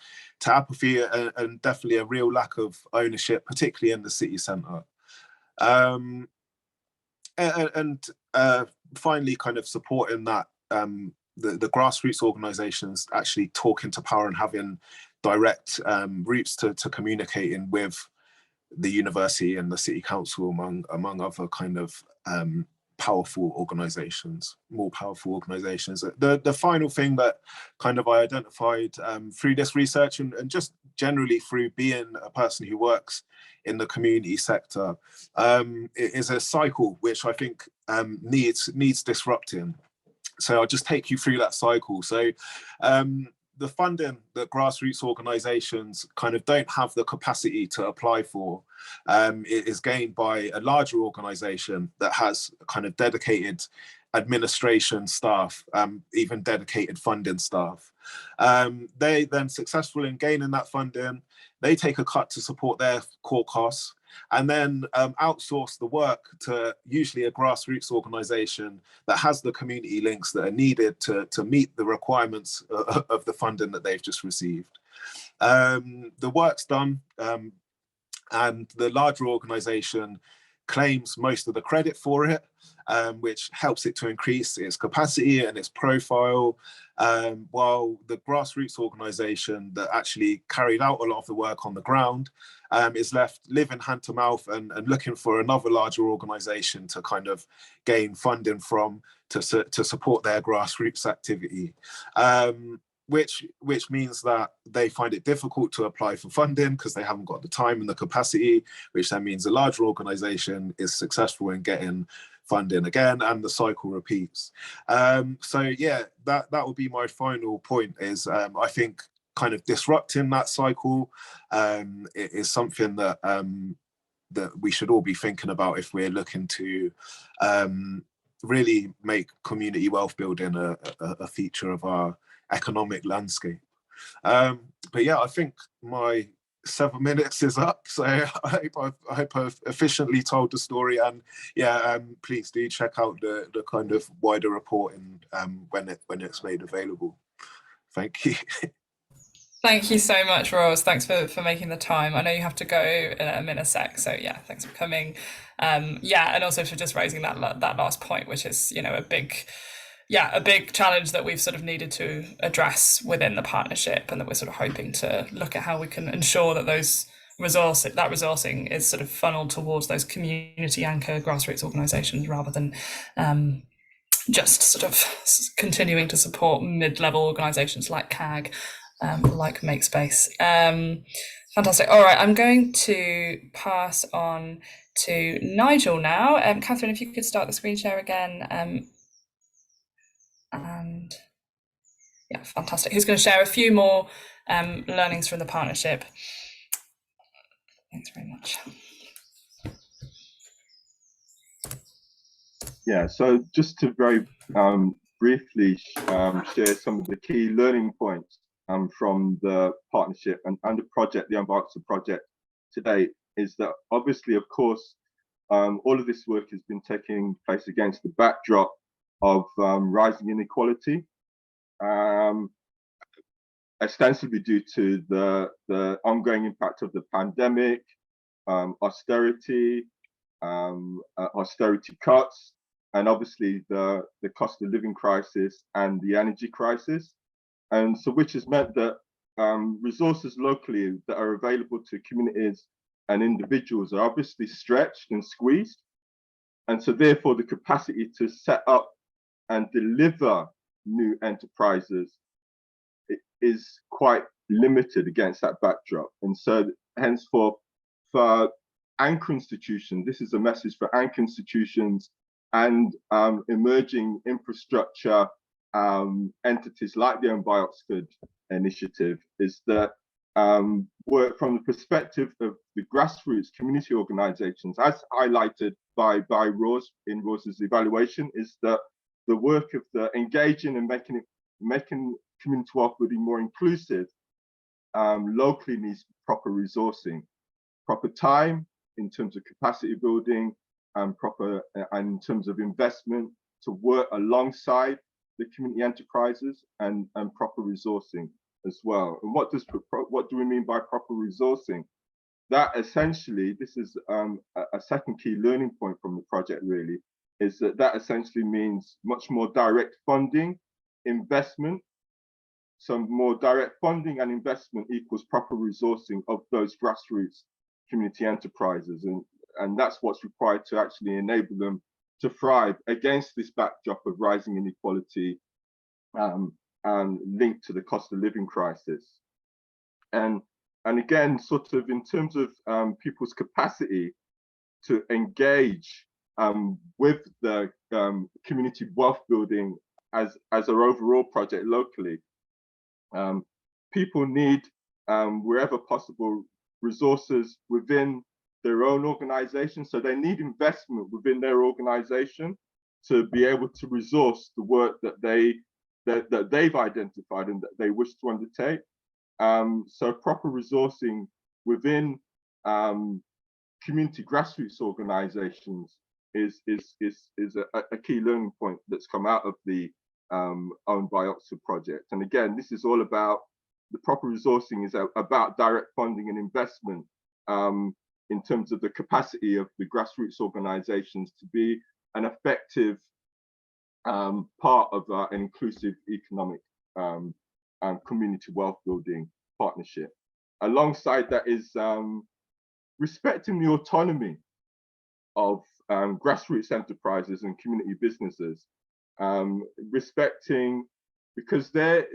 apathy and definitely a real lack of ownership, particularly in the city centre. And finally, kind of supporting that the grassroots organisations actually talking to power and having direct routes to communicating with the university and the city council, among other kind of powerful organisations, more powerful organisations. The final thing that kind of I identified through this research and just generally through being a person who works in the community sector is a cycle which I think needs disrupting. So I'll just take you through that cycle. So the funding that grassroots organisations kind of don't have the capacity to apply for it is gained by a larger organisation that has kind of dedicated administration staff, even dedicated funding staff. They then successful in gaining that funding, they take a cut to support their core costs, and then outsource the work to usually a grassroots organisation that has the community links that are needed to meet the requirements of the funding that they've just received. The work's done, and the larger organisation claims most of the credit for it, which helps it to increase its capacity and its profile, while the grassroots organisation that actually carried out a lot of the work on the ground is left living hand to mouth and looking for another larger organisation to kind of gain funding from to support their grassroots activity. Which means that they find it difficult to apply for funding because they haven't got the time and the capacity, which then means a larger organisation is successful in getting funding again, and the cycle repeats. So yeah, that will be my final point is I think kind of disrupting that cycle is something that that we should all be thinking about if we're looking to really make community wealth building a feature of our economic landscape. But yeah, I think my 7 minutes is up, so I hope I've efficiently told the story, and yeah, please do check out the kind of wider report and when it's made available. Thank you. Thank you so much, Ross. Thanks for making the time. I know you have to go in a sec, so yeah, thanks for coming. Yeah, and also for just raising that last point, which is, you know, a big challenge that we've sort of needed to address within the partnership, and that we're sort of hoping to look at how we can ensure that that resourcing is sort of funneled towards those community anchor grassroots organisations rather than just sort of continuing to support mid-level organisations like CAG, like Makespace. Fantastic. All right, I'm going to pass on to Nigel now. Catherine, if you could start the screen share again. And yeah, fantastic. Who's going to share a few more learnings from the partnership. Thanks very much. Yeah, so just to very briefly share some of the key learning points from the partnership and the project, the Unboxer project today, is that obviously, of course, all of this work has been taking place against the backdrop of rising inequality, ostensibly due to the ongoing impact of the pandemic, austerity cuts, and obviously the cost of living crisis and the energy crisis. And so which has meant that resources locally that are available to communities and individuals are obviously stretched and squeezed. And so therefore the capacity to set up and deliver new enterprises is quite limited against that backdrop. And so hence for anchor institutions, this is a message for anchor institutions and emerging infrastructure entities like the Own by Oxford initiative is that work from the perspective of the grassroots community organizations, as highlighted by Rose in Rose's evaluation, is that the work of the engaging and making community wealth building more inclusive locally needs proper resourcing, proper time in terms of capacity building, and in terms of investment to work alongside the community enterprises, and proper resourcing as well. And what do we mean by proper resourcing? That essentially, this is a second key learning point from the project really, is that essentially means much more direct funding, investment. Some more direct funding and investment equals proper resourcing of those grassroots community enterprises. And that's what's required to actually enable them to thrive against this backdrop of rising inequality linked to the cost of living crisis. And again, sort of in terms of people's capacity to engage with the community wealth building as our overall project locally, people need, wherever possible, resources within their own organization. So they need investment within their organization to be able to resource the work that they've identified and that they wish to undertake. So proper resourcing within community grassroots organizations is a key learning point that's come out of the Own by Oxford project. And again, this is all about the proper resourcing is about direct funding and investment in terms of the capacity of the grassroots organizations to be an effective part of an inclusive economic community wealth building partnership. Alongside that is respecting the autonomy of grassroots enterprises and community businesses, respecting, because they're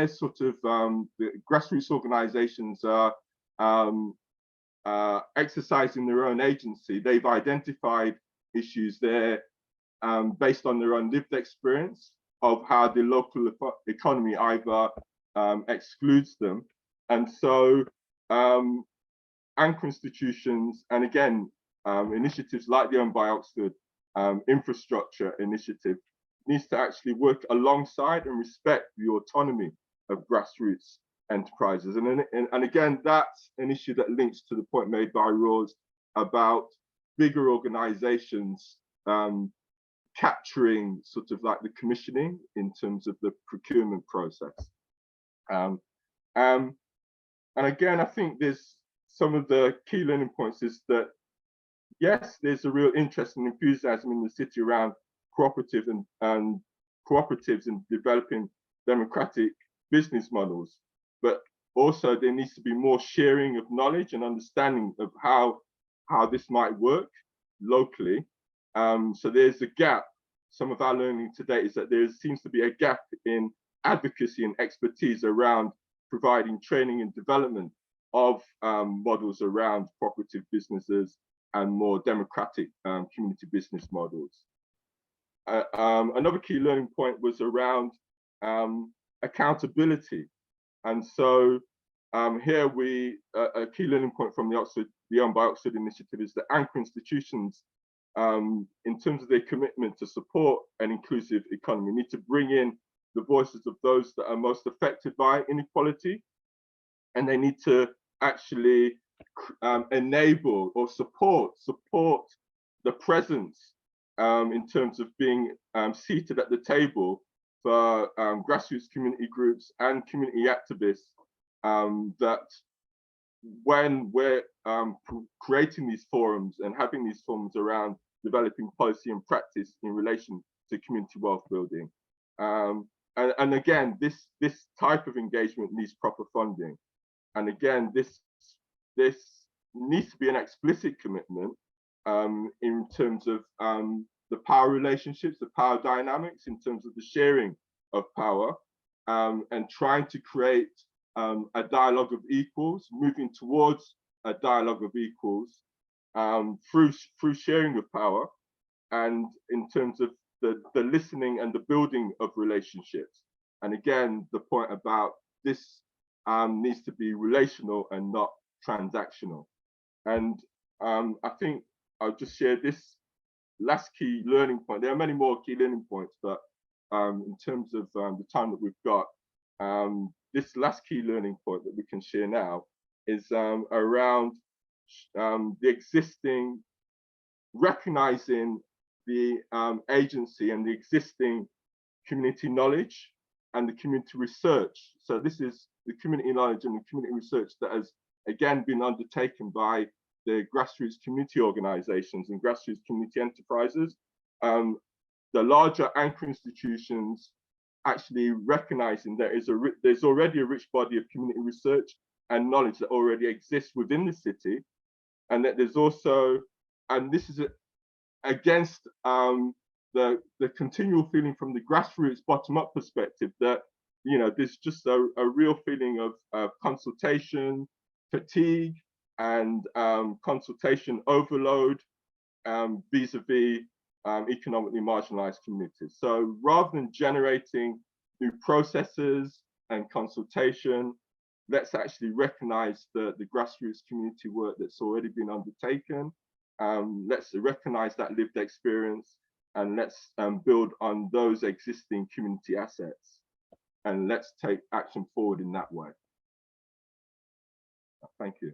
sort of the grassroots organizations are exercising their own agency. They've identified issues there based on their own lived experience of how the local economy either excludes them. And so anchor institutions, and again, initiatives like the Own by Oxford infrastructure initiative needs to actually work alongside and respect the autonomy of grassroots enterprises. And again, that's an issue that links to the point made by Rose about bigger organizations capturing sort of like the commissioning in terms of the procurement process. And again, I think there's some of the key learning points is that, yes, there's a real interest and enthusiasm in the city around cooperative and cooperatives in developing democratic business models, but also there needs to be more sharing of knowledge and understanding of how this might work locally. So there's a gap. Some of our learning today is that there seems to be a gap in advocacy and expertise around providing training and development of models around cooperative businesses and more democratic community business models. Another key learning point was around accountability. And so here a key learning point from the Own by Oxford initiative is that anchor institutions, in terms of their commitment to support an inclusive economy, need to bring in the voices of those that are most affected by inequality. And they need to actually enable or support the presence in terms of being seated at the table for grassroots community groups and community activists, that when we're creating these forums and having these forums around developing policy and practice in relation to community wealth building. And again, this type of engagement needs proper funding. And again, this needs to be an explicit commitment in terms of the power relationships, the power dynamics, in terms of the sharing of power, and trying to create a dialogue of equals, moving towards a dialogue of equals through sharing of power, and in terms of the listening and the building of relationships. And again, the point about this needs to be relational and not transactional. And I think I'll just share this last key learning point. There are many more key learning points, but in terms of the time that we've got, this last key learning point that we can share now is around the existing, recognizing the agency and the existing community knowledge and the community research. So this is the community knowledge and the community research that has again been undertaken by the grassroots community organizations and grassroots community enterprises. The larger anchor institutions actually recognizing there's already a rich body of community research and knowledge that already exists within the city, and that there's also, and this is against the continual feeling from the grassroots bottom-up perspective that, you know, there's just a real feeling of consultation fatigue and consultation overload vis-a-vis economically marginalized communities. So rather than generating new processes and consultation, let's actually recognize the grassroots community work that's already been undertaken. Let's recognize that lived experience, and let's build on those existing community assets, and let's take action forward in that way. Thank you.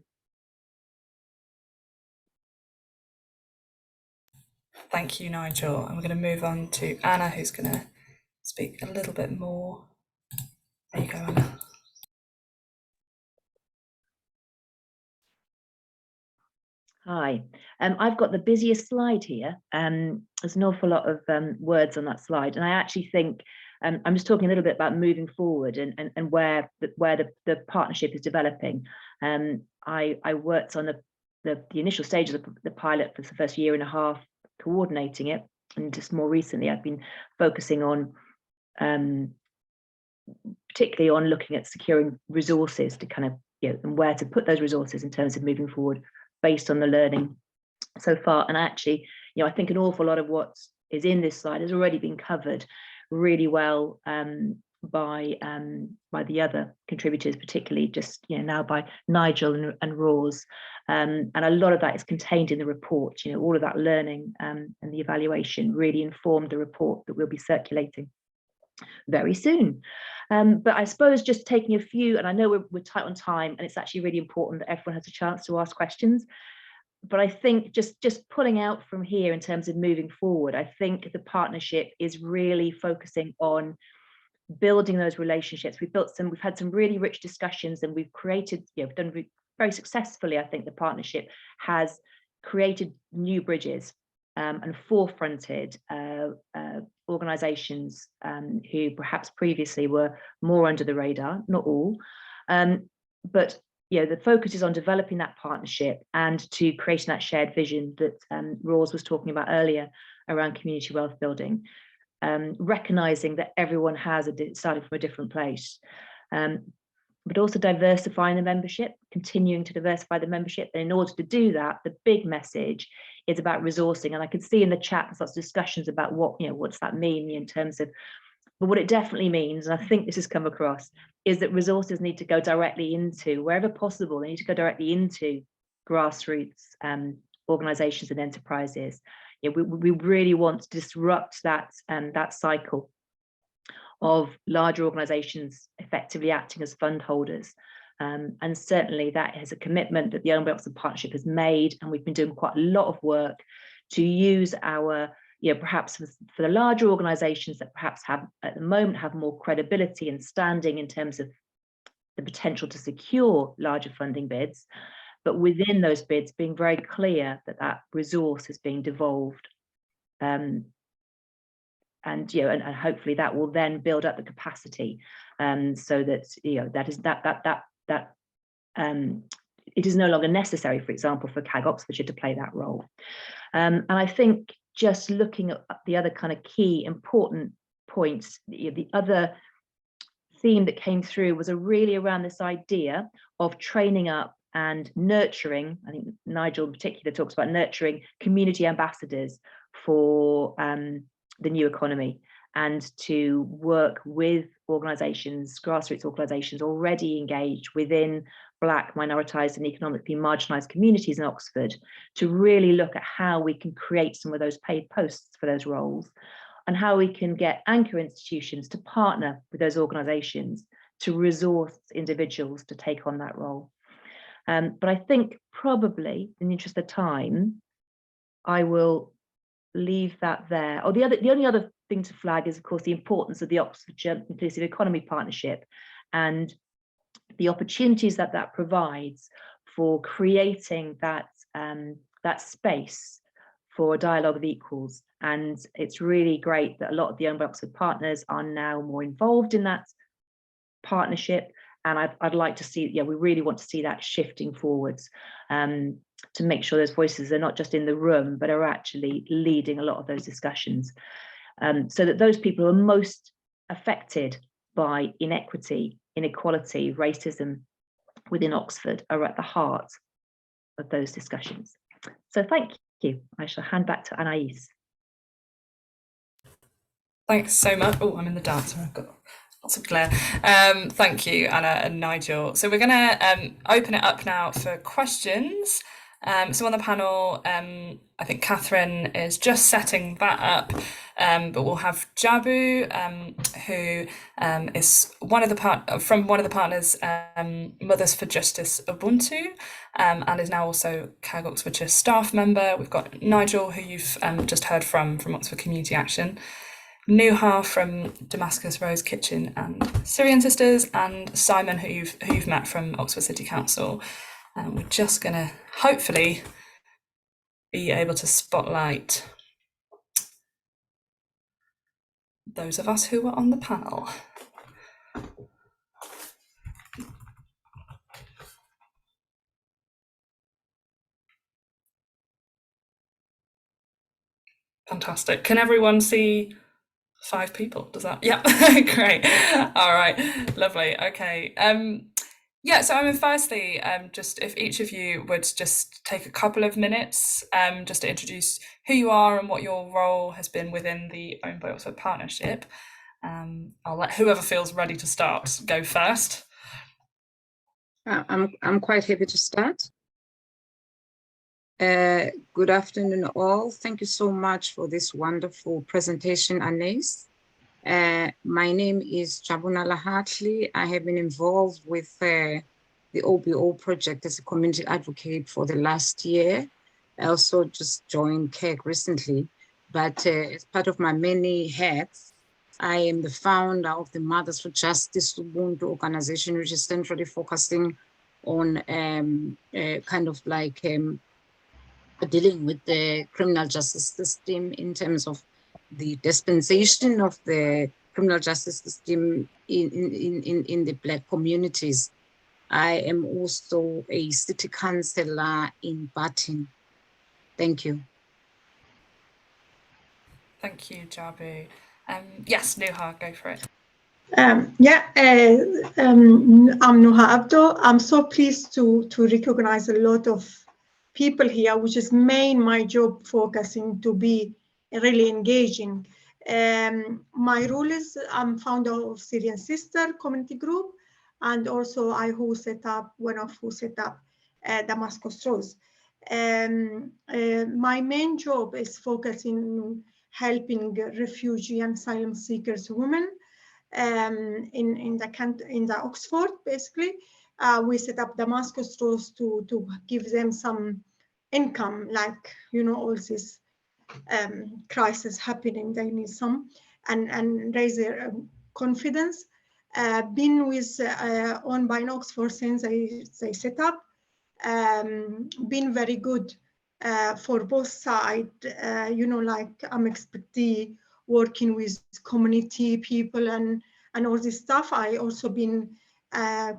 Thank you, Nigel. And we're going to move on to Anna, who's going to speak a little bit more. There you go, Anna. Hi, I've got the busiest slide here. There's an awful lot of words on that slide, and I actually think I'm just talking a little bit about moving forward and where the partnership is developing. I worked on the initial stages of the pilot for the first year and a half, coordinating it, and just more recently I've been focusing on particularly on looking at securing resources to kind of, you know, and where to put those resources in terms of moving forward based on the learning so far. And actually, you know, I think an awful lot of what is in this slide has already been covered really well by the other contributors, particularly just, you know, now by Nigel and Roz, and a lot of that is contained in the report. You know, all of that learning and the evaluation really informed the report that we'll be circulating very soon. But I suppose just taking a few, and I know we're tight on time, and it's actually really important that everyone has a chance to ask questions. But I think just pulling out from here in terms of moving forward, I think the partnership is really focusing on building those relationships. We've had some really rich discussions, and we've created, you know, done very successfully. I think the partnership has created new bridges and forefronted organizations who perhaps previously were more under the radar, not all, but you know, the focus is on developing that partnership and to creating that shared vision that Roz was talking about earlier around community wealth building, recognizing that everyone has started from a different place, but also diversifying the membership, continuing to diversify the membership. And in order to do that, the big message is about resourcing. And I could see in the chat there's lots of discussions about what, you know, what's that mean in terms of, but what it definitely means, and I think this has come across, is that resources need to go directly into, wherever possible, they need to go directly into grassroots organizations and enterprises. You know, we really want to disrupt that cycle of larger organizations effectively acting as fund holders. And certainly that is a commitment that the Owen Wilson Partnership has made, and we've been doing quite a lot of work to use our, you know, perhaps for the larger organizations that perhaps have at the moment have more credibility and standing in terms of the potential to secure larger funding bids, but within those bids being very clear that that resource is being devolved. And you know, and hopefully that will then build up the capacity, so that, you know, that it is no longer necessary, for example, for CAG Oxfordshire to play that role. And I think just looking at the other kind of key important points, the other theme that came through was really around this idea of training up and nurturing. I think Nigel in particular talks about nurturing community ambassadors for the new economy, and to work with organisations, grassroots organisations already engaged within Black, minoritized and economically marginalised communities in Oxford, to really look at how we can create some of those paid posts for those roles, and how we can get anchor institutions to partner with those organisations to resource individuals to take on that role. But I think probably, in the interest of time, I will leave that there. Oh, the only other thing to flag is, of course, the importance of the Oxfordshire Inclusive Economy Partnership and the opportunities that that provides for creating that that space for a dialogue of equals. And it's really great that a lot of the Owned by Oxford partners are now more involved in that partnership. And I'd like to see, we really want to see that shifting forwards, to make sure those voices are not just in the room, but are actually leading a lot of those discussions, so that those people who are most affected by inequity, inequality, racism within Oxford are at the heart of those discussions. So thank you. I shall hand back to Anais. Thanks so much. Oh, I'm in the dark, so I've got lots of glare. Thank you, Anna and Nigel. So we're going to open it up now for questions. So on the panel, I think Catherine is just setting that up, but we'll have Jabu, who is one of the partners, Mothers for Justice Ubuntu, and is now also CAG Oxfordshire staff member. We've got Nigel, who you've just heard from Oxford Community Action, Nuha from Damascus Rose Kitchen and Syrian Sisters, and Simon, who you've met from Oxford City Council. We're just going to hopefully be able to spotlight those of us who were on the panel. Fantastic. Can everyone see 5 people? Does that? Yeah, great. All right, lovely. Okay. Yeah, so I mean, firstly, just if each of you would just take a couple of minutes just to introduce who you are and what your role has been within the Owned by Oxford partnership. I'll let whoever feels ready to start go first. I'm quite happy to start. Good afternoon, all. Thank you so much for this wonderful presentation, Anais. My name is Jabunala Hartley. I have been involved with the OBO project as a community advocate for the last year. I also just joined CAG recently, but as part of my many hats, I am the founder of the Mothers for Justice Ubuntu organization, which is centrally focusing on kind of like dealing with the criminal justice system in terms of the dispensation of the criminal justice system in the Black communities. I am also a city councillor in Barton. Thank you. Thank you, Jabu. Yes, Nuha, go for it. I'm Nuha Abdo. I'm so pleased to recognize a lot of people here, which is my job focusing to be really engaging. My role is I'm founder of Syrian Sister community group, and also one of who set up Damascus Rose. My main job is focusing on helping refugee and asylum seekers women in the Oxford. Basically, we set up Damascus Rose to give them some income, like all this crisis happening, they need some, and raise their confidence. Been with Owned by Oxford since they set up. Been very good for both sides. Like I'm expertise working with community people and all this stuff. I also been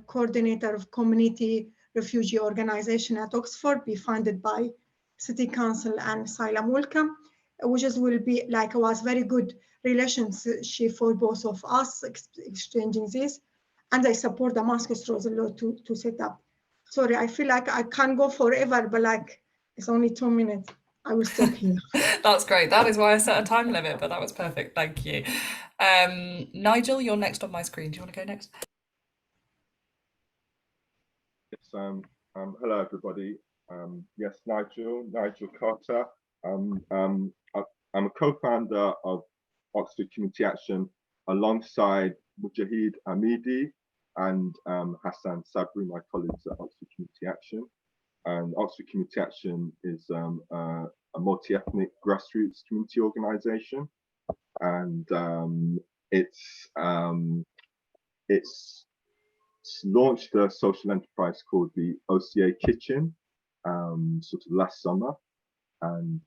coordinator of community refugee organization at Oxford, be funded by City Council and Asylum Welcome, which will be like was very good relationship for both of us exchanging this, and I support Damascus Rose a lot to set up. Sorry, I feel like I can't go forever, but like it's only 2 minutes. I was talking. That's great. That is why I set a time limit, but that was perfect. Thank you. Nigel, you're next on my screen. Do you want to go next? Yes, hello everybody. Yes, Nigel Carter. I'm a co-founder of Oxford Community Action alongside Mujahid Hamidi and Hassan Sabri, my colleagues at Oxford Community Action. And Oxford Community Action is a multi-ethnic grassroots community organisation, and it's launched a social enterprise called the OCA Kitchen sort of last summer, and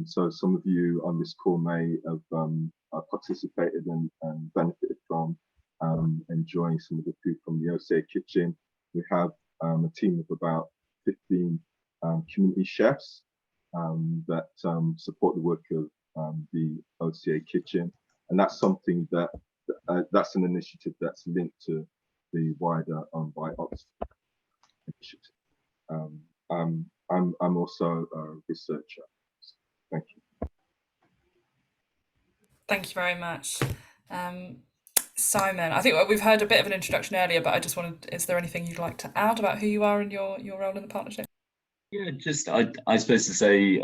so some of you on this call may have participated and benefited from enjoying some of the food from the OCA Kitchen. We have a team of about 15 community chefs that support the work of the OCA Kitchen, and that's something that that's an initiative that's linked to the wider Owned by Oxford initiative. I'm also a researcher. Thank you. Thank you very much. Simon, I think we've heard a bit of an introduction earlier, but I just wanted, is there anything you'd like to add about who you are and your role in the partnership? Yeah, just I suppose to say,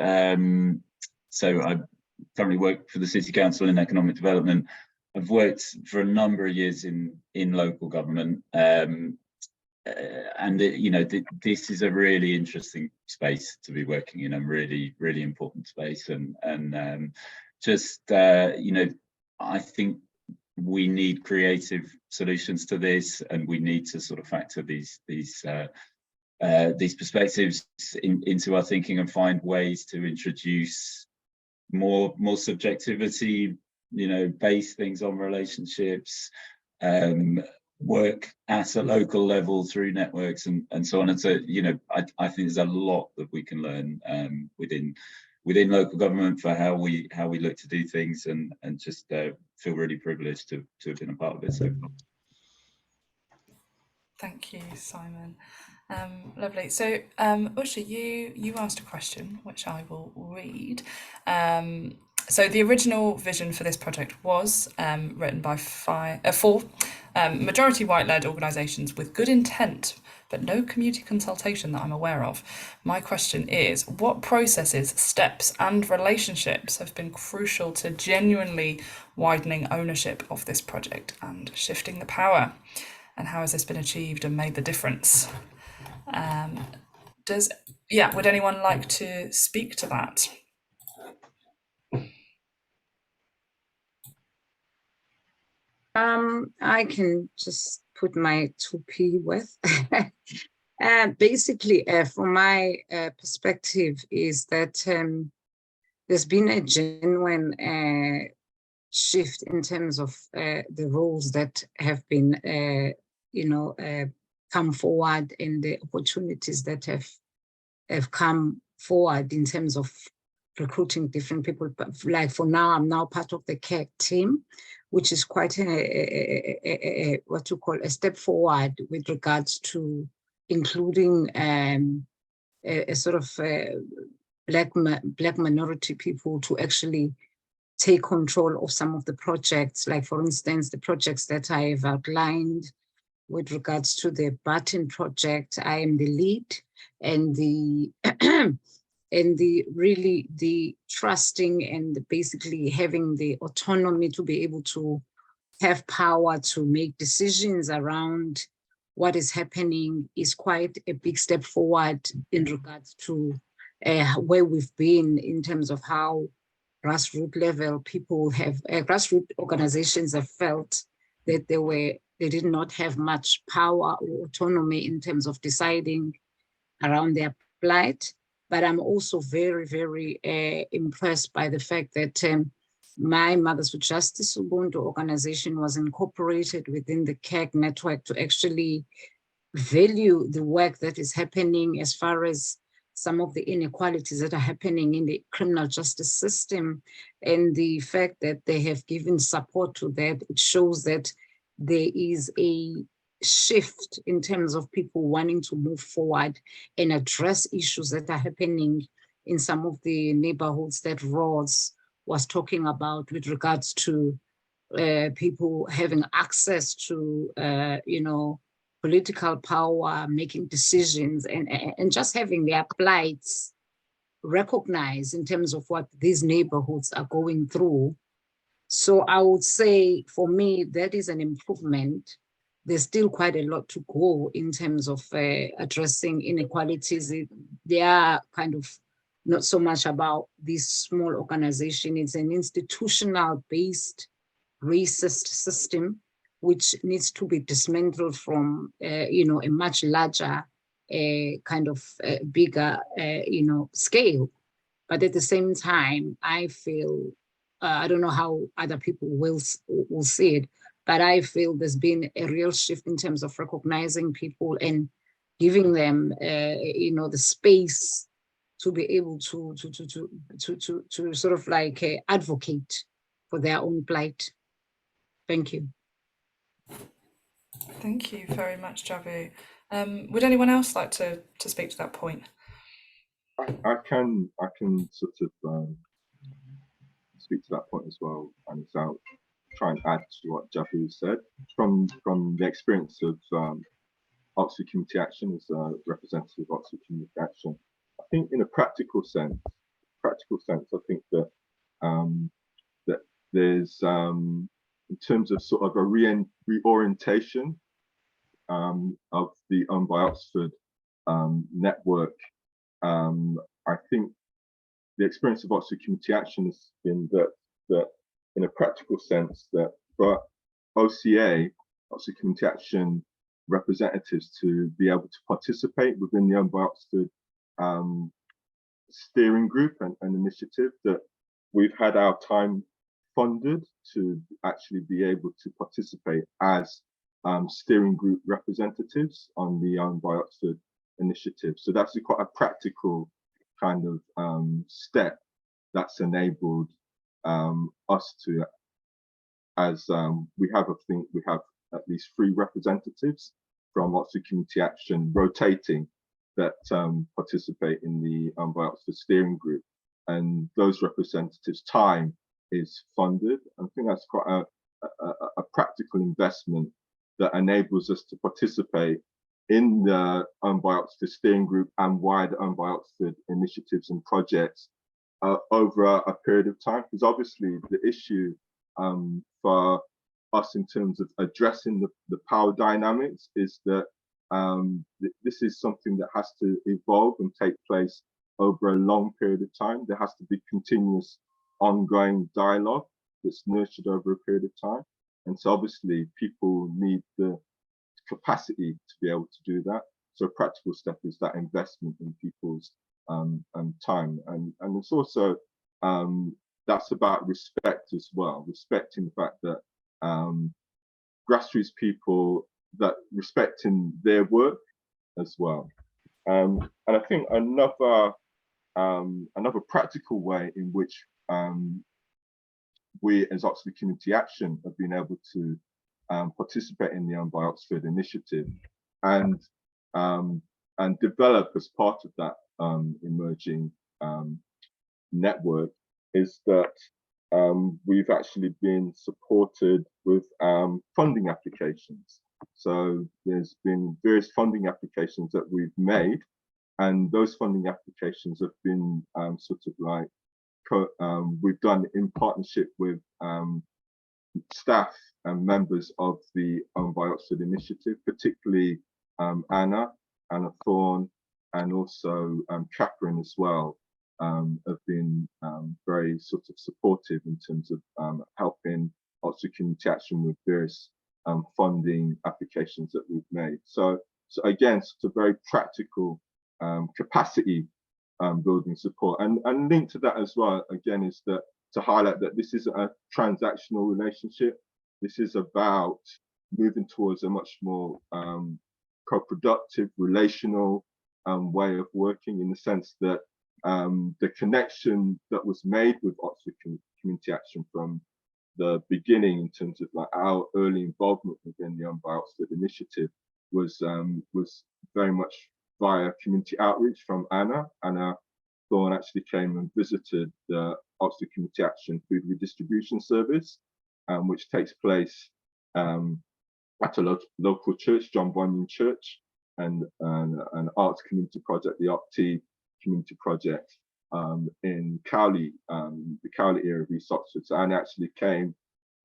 so I currently work for the City Council in Economic Development. I've worked for a number of years in local government, and this is a really interesting space to be working in, and really important space, and I think we need creative solutions to this, and we need to sort of factor these perspectives into our thinking and find ways to introduce more subjectivity, base things on relationships, work at a local level through networks and so on. And so, I think there's a lot that we can learn within local government for how we look to do things, and just feel really privileged to have been a part of it so far. Thank you, Simon. Lovely. So, Usha, you asked a question, which I will read. So the original vision for this project was written by four majority white-led organisations with good intent, but no community consultation that I'm aware of. My question is, what processes, steps and relationships have been crucial to genuinely widening ownership of this project and shifting the power? And how has this been achieved and made the difference? Would anyone like to speak to that? I can just put my 2p with. Basically, from my perspective, is that there's been a genuine shift in terms of the roles that have been, come forward, and the opportunities that have come forward in terms of recruiting different people. But like for now, I'm now part of the CAG team, which is quite what you call a step forward with regards to including a sort of black minority people to actually take control of some of the projects. Like, for instance, the projects that I have outlined with regards to the Barton project, I am the lead, and the and the trusting and basically having the autonomy to be able to have power to make decisions around what is happening is quite a big step forward in regards to where we've been in terms of how grassroots level people have, grassroots organizations have felt that they did not have much power or autonomy in terms of deciding around their plight. But I'm also very, very impressed by the fact that my Mothers for Justice Ubuntu organization was incorporated within the CAG network to actually value the work that is happening as far as some of the inequalities that are happening in the criminal justice system, and the fact that they have given support to that. It shows that there is a shift in terms of people wanting to move forward and address issues that are happening in some of the neighborhoods that Ross was talking about with regards to people having access to, you know, political power, making decisions, and just having their plights recognized in terms of what these neighborhoods are going through. So I would say, for me, that is an improvement. There's still quite a lot to go in terms of addressing inequalities. They are kind of not so much about this small organization. It's an institutional-based racist system, which needs to be dismantled from, you know, a much larger kind of bigger, you know, scale. But at the same time, I feel, I don't know how other people will see it, but I feel there's been a real shift in terms of recognizing people and giving them, you know, the space to be able to sort of like advocate for their own plight. Thank you. Thank you very much, Jabu. Would anyone else like to speak to that point? I can sort of speak to that point as well, and so try and add to what Jabu said from the experience of Oxford Community Action as a representative of Oxford Community Action. I think in a practical sense, I think that that there's in terms of sort of a reorientation of the Owned by Oxford network. I think the experience of Oxford Community Action has been that in a practical sense, that for OCA, Oxford Community Action representatives, to be able to participate within the Owned by Oxford steering group and initiative, that we've had our time funded to actually be able to participate as steering group representatives on the Owned by Oxford initiative. So that's quite a practical kind of step that's enabled us to, as we have, I think we have at least 3 representatives from Oxford Community Action rotating that participate in the Owned by Oxford steering group, and those representatives' time is funded. I think that's quite a practical investment that enables us to participate in the Owned by Oxford steering group and wider Owned by Oxford initiatives and projects over a period of time. Because obviously the issue for us in terms of addressing the power dynamics is that this is something that has to evolve and take place over a long period of time. There has to be continuous ongoing dialogue that's nurtured over a period of time. And so obviously people need the capacity to be able to do that. So a practical step is that investment in people's time. And it's also, that's about respect as well, respecting the fact that grassroots people, that respecting their work as well. And I think another practical way in which we as Oxford Community Action have been able to participate in the Owned by Oxford initiative and develop as part of that emerging network is that we've actually been supported with funding applications. So there's been various funding applications that we've made, and those funding applications have been sort of like we've done in partnership with staff and members of the Owned by Oxford initiative, particularly Anna Thorne, and also Catherine as well, have been very sort of supportive in terms of helping Oxford Community Action with various funding applications that we've made. So again, it's a very practical capacity building support, and linked to that as well, again, is that to highlight that this is a transactional relationship. This is about moving towards a much more co-productive, relational way of working, in the sense that the connection that was made with Oxford Community Action from the beginning, in terms of like our early involvement within the Owned by Oxford initiative, was very much via community outreach from Anna Dawn actually came and visited the Oxford Community Action Food Redistribution Service, which takes place at a local church, John Bunyan Church, and an arts community project, the Opti Community Project, in Cowley, the Cowley area of East Oxford. So Anne actually came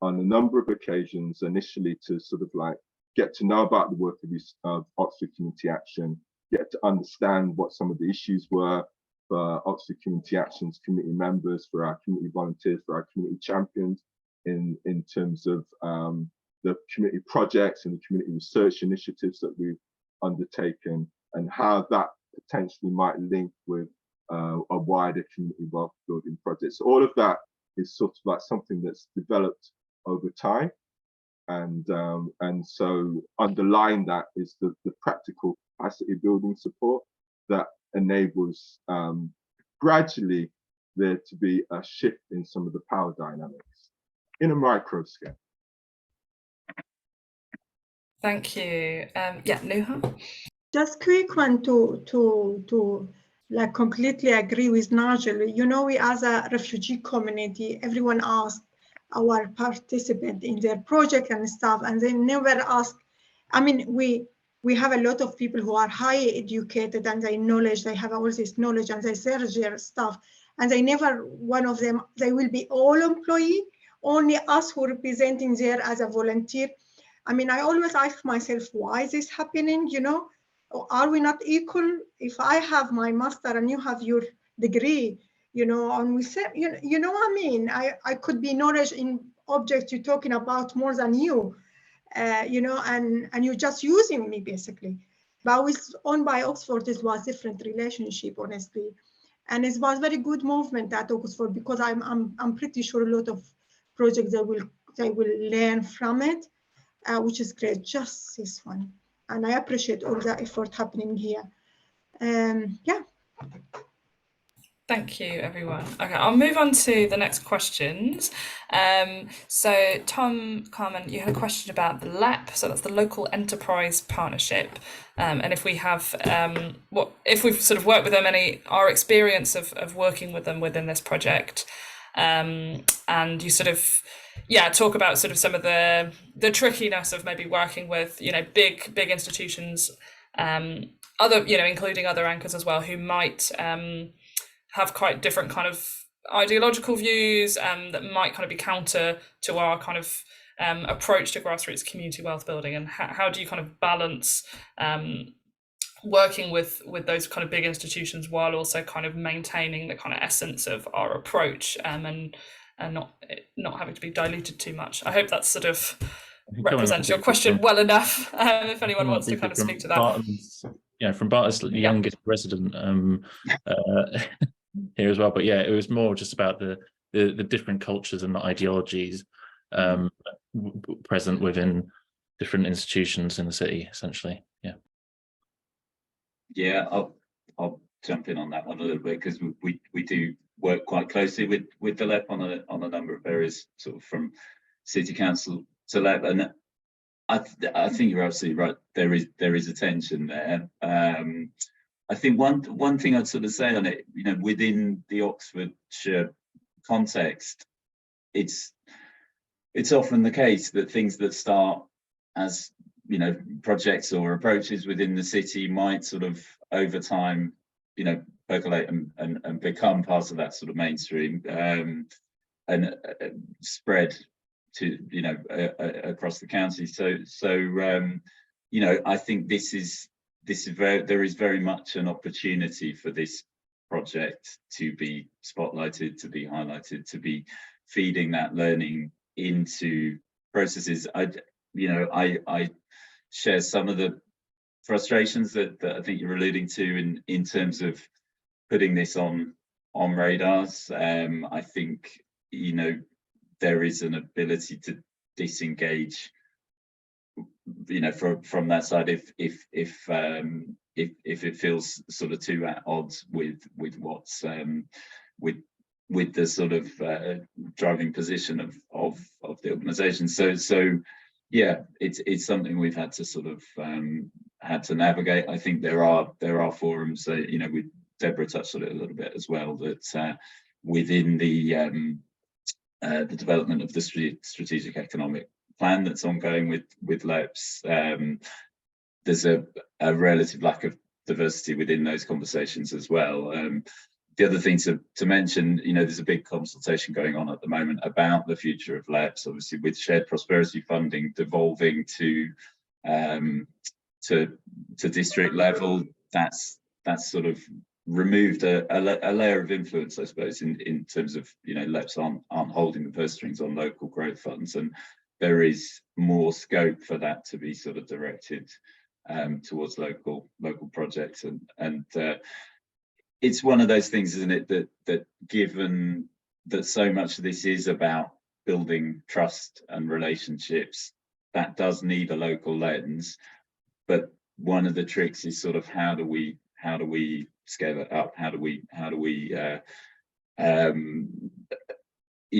on a number of occasions, initially to sort of like get to know about the work of Oxford Community Action, get to understand what some of the issues were for Oxford Community Action's community members, for our community volunteers, for our community champions, in terms of the community projects and the community research initiatives that we've undertaken, and how that potentially might link with a wider community wealth building project. So all of that is sort of like something that's developed over time, and so underlying that is the practical capacity building support that enables gradually there to be a shift in some of the power dynamics in a micro scale. Thank you. Yeah, Nuha? Just quick one to like completely agree with Nigel. You know, we as a refugee community, everyone asks our participant in their project and stuff, and they never ask. I mean, we have a lot of people who are highly educated and they have all this knowledge and they search their stuff, and they never, one of them, they will be all employee, only us who representing there as a volunteer. I mean, I always ask myself, why is this happening, you know? Are we not equal? If I have my master and you have your degree, you know, and we say, you know what I mean? I could be knowledge in objects you're talking about more than you, you know, and you're just using me basically. But with Owned by Oxford, it was different relationship, honestly. And it was very good movement at Oxford, because I'm pretty sure a lot of projects they will learn from it, which is great, just this one. And I appreciate all the effort happening here. Yeah. Thank you, everyone. Okay, I'll move on to the next questions. So Tom Carmen, you had a question about the LEP, so that's the Local Enterprise Partnership, and if we have, if we've sort of worked with them, our experience of working with them within this project, and you sort of, talk about sort of some of the trickiness of maybe working with, you know, big institutions, including other anchors as well, who might have quite different kind of ideological views that might kind of be counter to our kind of approach to grassroots community wealth building, and how do you kind of balance working with those kind of big institutions while also kind of maintaining the kind of essence of our approach, and not having to be diluted too much? I hope that sort of represents your question well enough. If anyone wants to kind of speak to that. From Bart's youngest resident here as well, but yeah, it was more just about the different cultures and the ideologies present within different institutions in the city, essentially. I'll jump in on that one a little bit, because we do work quite closely with the LEP on a number of areas, sort of from city council to LEP, and I think you're absolutely right. There is a tension there. I think one thing I'd sort of say on it, you know, within the Oxfordshire context, it's often the case that things that start as, you know, projects or approaches within the city might sort of over time, you know, percolate and become part of that sort of mainstream, and spread to, you know, across the county. So you know, I think there is very much an opportunity for this project to be spotlighted, to be highlighted, to be feeding that learning into processes. I share some of the frustrations that I think you're alluding to in terms of putting this on radars. I think, you know, there is an ability to disengage, you know, from that side if it feels sort of too at odds with what's with the sort of driving position of the organization. So yeah, it's something we've had to sort of had to navigate. I think there are forums, you know, with Deborah touched on it a little bit as well, that within the development of the strategic economic plan that's ongoing with LEPs, there's a relative lack of diversity within those conversations as well. The other thing to mention, there's a big consultation going on at the moment about the future of LEPs, obviously with shared prosperity funding devolving to district level. That's sort of removed a layer of influence, I suppose, in terms of, LEPs aren't holding the purse strings on local growth funds, and there is more scope for that to be sort of directed towards local projects, and it's one of those things, isn't it, that given that so much of this is about building trust and relationships, that does need a local lens. But one of the tricks is sort of how do we scale it up? How do we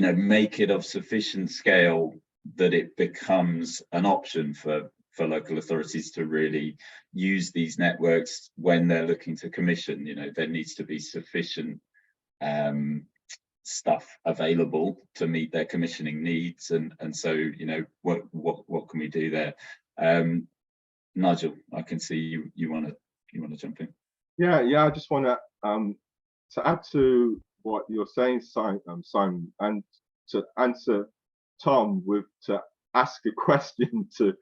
make it of sufficient scale that it becomes an option for local authorities to really use these networks when they're looking to commission? There needs to be sufficient stuff available to meet their commissioning needs, and so what can we do there? Nigel, I can see you want to jump in. Yeah, I just want to add to what you're saying, Simon, and to answer Tom to ask a question to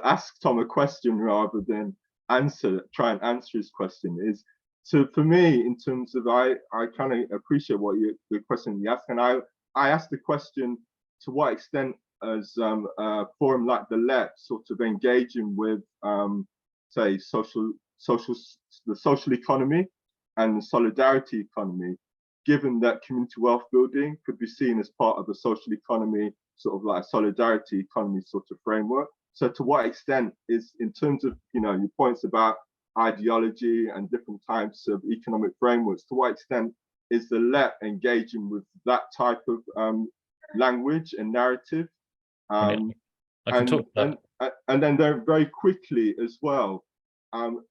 ask Tom a question rather than try and answer his question is. So for me, in terms of, I kind of appreciate the question you asked, and I asked the question, to what extent as a forum like the LEP sort of engaging with, say, the social economy and the solidarity economy, given that community wealth building could be seen as part of a social economy, sort of like a solidarity economy sort of framework. So to what extent is, in terms of, your points about ideology and different types of economic frameworks, to what extent is the LEP engaging with that type of language and narrative? I can talk about that. And then there very quickly as well,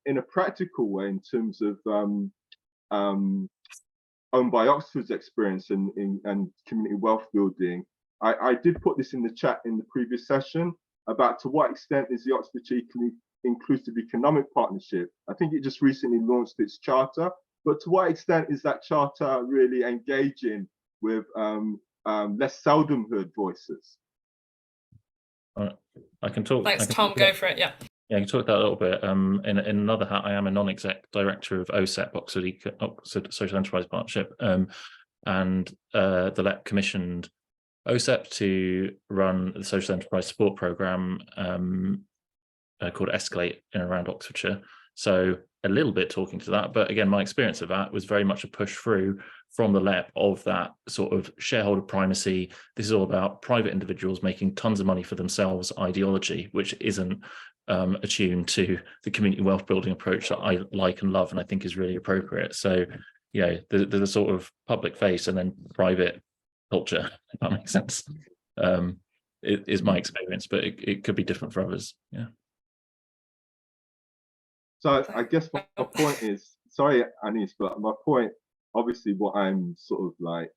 in a practical way, in terms of Owned by Oxford's experience and community wealth building, I did put this in the chat in the previous session about to what extent is the Oxfordshire Inclusive Economic Partnership. I think it just recently launched its charter, but to what extent is that charter really engaging with less seldom heard voices? All right. I can talk. Thanks, Tom. Go for it. Yeah. Yeah, I can talk that a little bit. In another hat, I am a non-exec director of OSEP, Oxford Social Enterprise Partnership, and the LEP commissioned OSEP to run the social enterprise support program called Escalate in and around Oxfordshire. So a little bit talking to that, but again, my experience of that was very much a push through from the LEP of that sort of shareholder primacy. This is all about private individuals making tons of money for themselves ideology, which isn't attuned to the community wealth building approach that I like and love and I think is really appropriate. So, there's a sort of public face and then private culture, if that makes sense. It is my experience, but it could be different for others. Yeah. So I guess my point is, sorry, Anis, but my point, obviously what I'm sort of like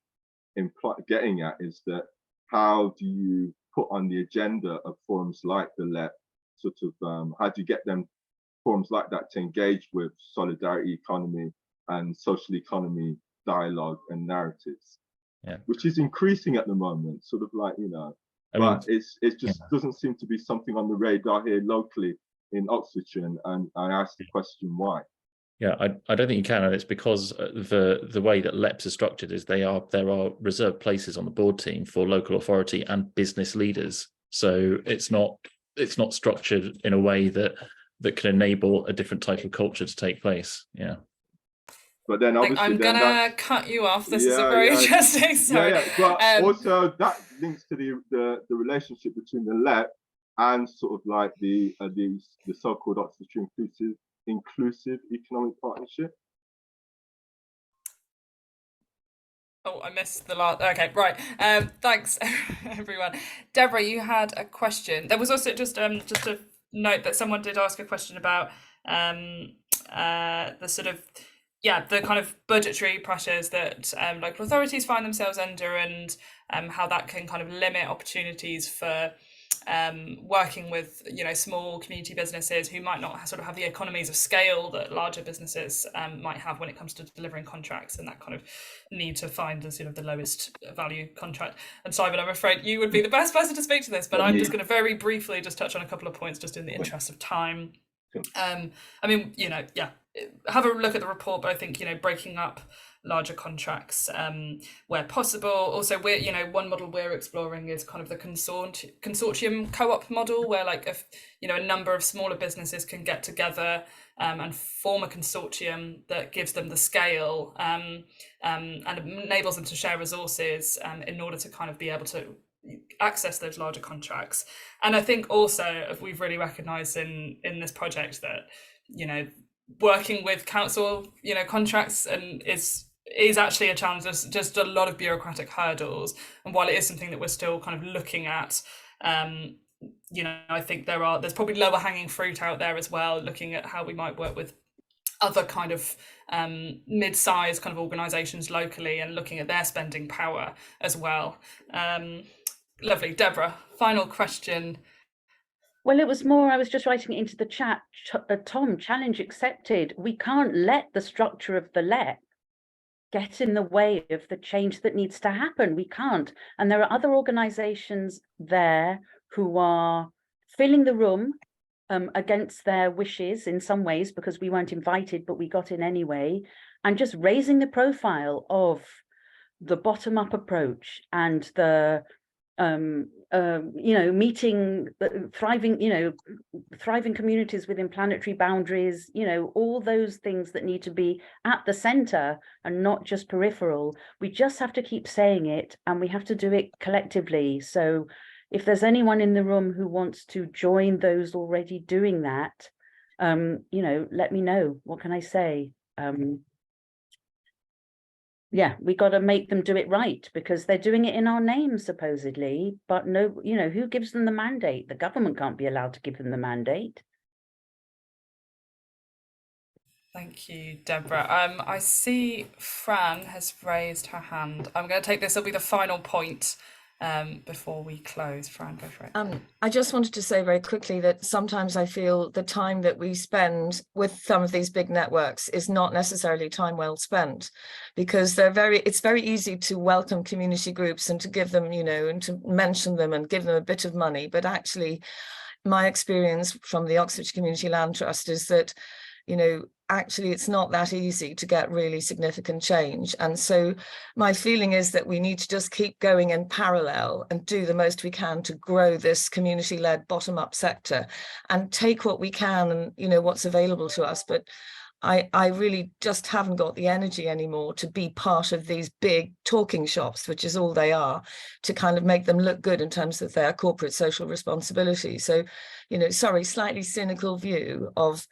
getting at is that how do you put on the agenda of forums like the LEP, sort of, how do you get them, forums like that, to engage with solidarity economy and social economy dialogue and narratives, which is increasing at the moment, sort of like, but it just doesn't seem to be something on the radar here locally in Oxfordshire, and I asked the question why. Yeah, I don't think you can, and it's because the way that LEPs are structured is there are reserved places on the board team for local authority and business leaders. So it's not structured in a way that can enable a different type of culture to take place. Yeah. But then obviously I'm gonna cut you off. This is a very interesting. Sorry. But also that links to the relationship between the LEP and sort of like the so-called Oxfordshire Inclusive Economic Partnership. Oh, I missed the last. Okay, right. Thanks, everyone. Deborah, you had a question. There was also just a note that someone did ask a question about the sort of the kind of budgetary pressures that local authorities find themselves under, and how that can kind of limit opportunities for working with small community businesses who might not sort of have the economies of scale that larger businesses might have when it comes to delivering contracts, and that kind of need to find the sort of the lowest value contract. And Simon, I'm afraid you would be the best person to speak to this, but I'm just going to very briefly just touch on a couple of points just in the interest of time. I mean, have a look at the report, but I think breaking up larger contracts where possible. Also, we're one model we're exploring is kind of the consortium co-op model, where like a number of smaller businesses can get together and form a consortium that gives them the scale and enables them to share resources in order to kind of be able to access those larger contracts. And I think also we've really recognised in this project that working with council contracts and is actually a challenge. There's just a lot of bureaucratic hurdles, and while it is something that we're still kind of looking at, I think there's probably lower hanging fruit out there as well, looking at how we might work with other kind of mid-sized kind of organisations locally and looking at their spending power as well. Lovely. Deborah, final question. Well, it was more, I was just writing it into the chat. Tom, challenge accepted. We can't let the structure of the LEP get in the way of the change that needs to happen. We can't. And there are other organisations there who are filling the room against their wishes in some ways, because we weren't invited, but we got in anyway, and just raising the profile of the bottom-up approach and the meeting thriving communities within planetary boundaries, all those things that need to be at the center and not just peripheral. We just have to keep saying it, and we have to do it collectively. So if there's anyone in the room who wants to join those already doing that, let me know. What can I say? Yeah, we got to make them do it right, because they're doing it in our name supposedly, but no, who gives them the mandate? The government can't be allowed to give them the mandate. Thank you, Deborah. I see Fran has raised her hand. I'm going to take this, will be the final point before we close. Fran, go for it. I just wanted to say very quickly that sometimes I feel the time that we spend with some of these big networks is not necessarily time well spent, because it's very easy to welcome community groups and to give them, and to mention them and give them a bit of money. But actually, my experience from the Oxford Community Land Trust is that, actually it's not that easy to get really significant change. And so my feeling is that we need to just keep going in parallel and do the most we can to grow this community-led bottom-up sector and take what we can and what's available to us. But I really just haven't got the energy anymore to be part of these big talking shops, which is all they are, to kind of make them look good in terms of their corporate social responsibility. So, sorry, slightly cynical view of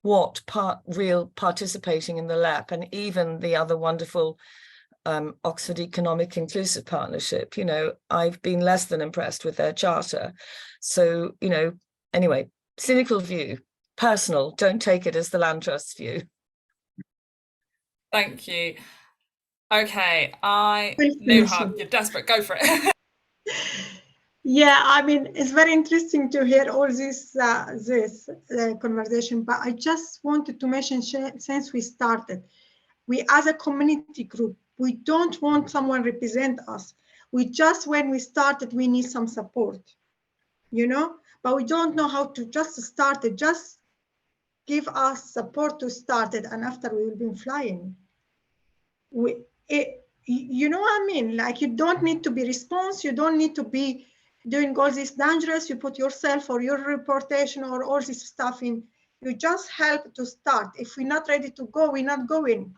what real participating in the LEP and even the other wonderful Oxford Economic Inclusive Partnership, I've been less than impressed with their charter. So, anyway, cynical view, personal, don't take it as the Land Trust's view. Thank you. Okay, Nuha, you're desperate, go for it. Yeah, I mean, it's very interesting to hear all this conversation, but I just wanted to mention, since we started, we as a community group, we don't want someone represent us. When we started, we need some support, but we don't know how to just start it. Just give us support to start it, and after we will be flying. You know what I mean? Like, you don't need to be responsive, you don't need to be doing all this dangerous, you put yourself or your reportation or all this stuff in, you just help to start. If we're not ready to go, we're not going.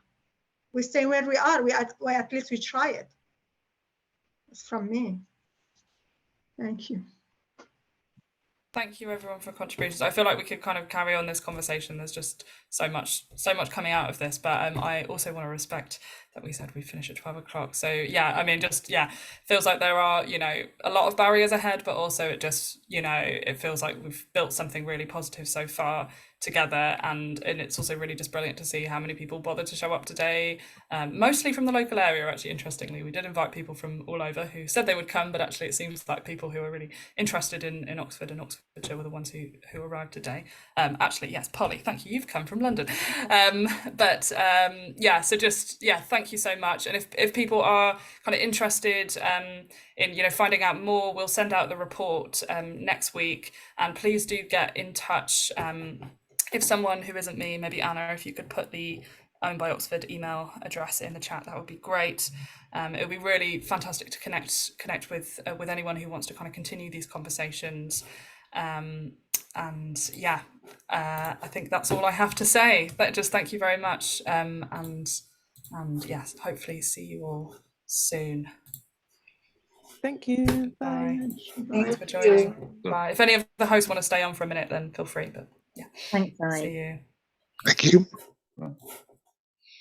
We stay where we are, at least we try it. It's from me. Thank you. Thank you everyone for contributions. I feel like we could kind of carry on this conversation. There's just so much coming out of this, but I also want to respect that we said we finish at 12 o'clock. So yeah, I mean, just, yeah, feels like there are, you know, a lot of barriers ahead, but also it just, you know, it feels like we've built something really positive so far together, and it's also really just brilliant to see how many people bothered to show up today, mostly from the local area. Actually, interestingly, we did invite people from all over who said they would come, but actually it seems like people who are really interested in Oxford and Oxfordshire were the ones who arrived today. Actually, yes, Polly, thank you, you've come from London. Yeah, so just, yeah, thank you so much. And if people are kind of interested in, you know, finding out more, we'll send out the report next week, and please do get in touch. If someone who isn't me, maybe Anna, if you could put the Owned by Oxford email address in the chat, that would be great. It would be really fantastic to connect with anyone who wants to kind of continue these conversations. And yeah, I think that's all I have to say. But just thank you very much, and yes, hopefully see you all soon. Thank you. Bye. Bye. Thanks for joining. Bye. If any of the hosts want to stay on for a minute, then feel free. But yeah, Thanks, see you. Thank you.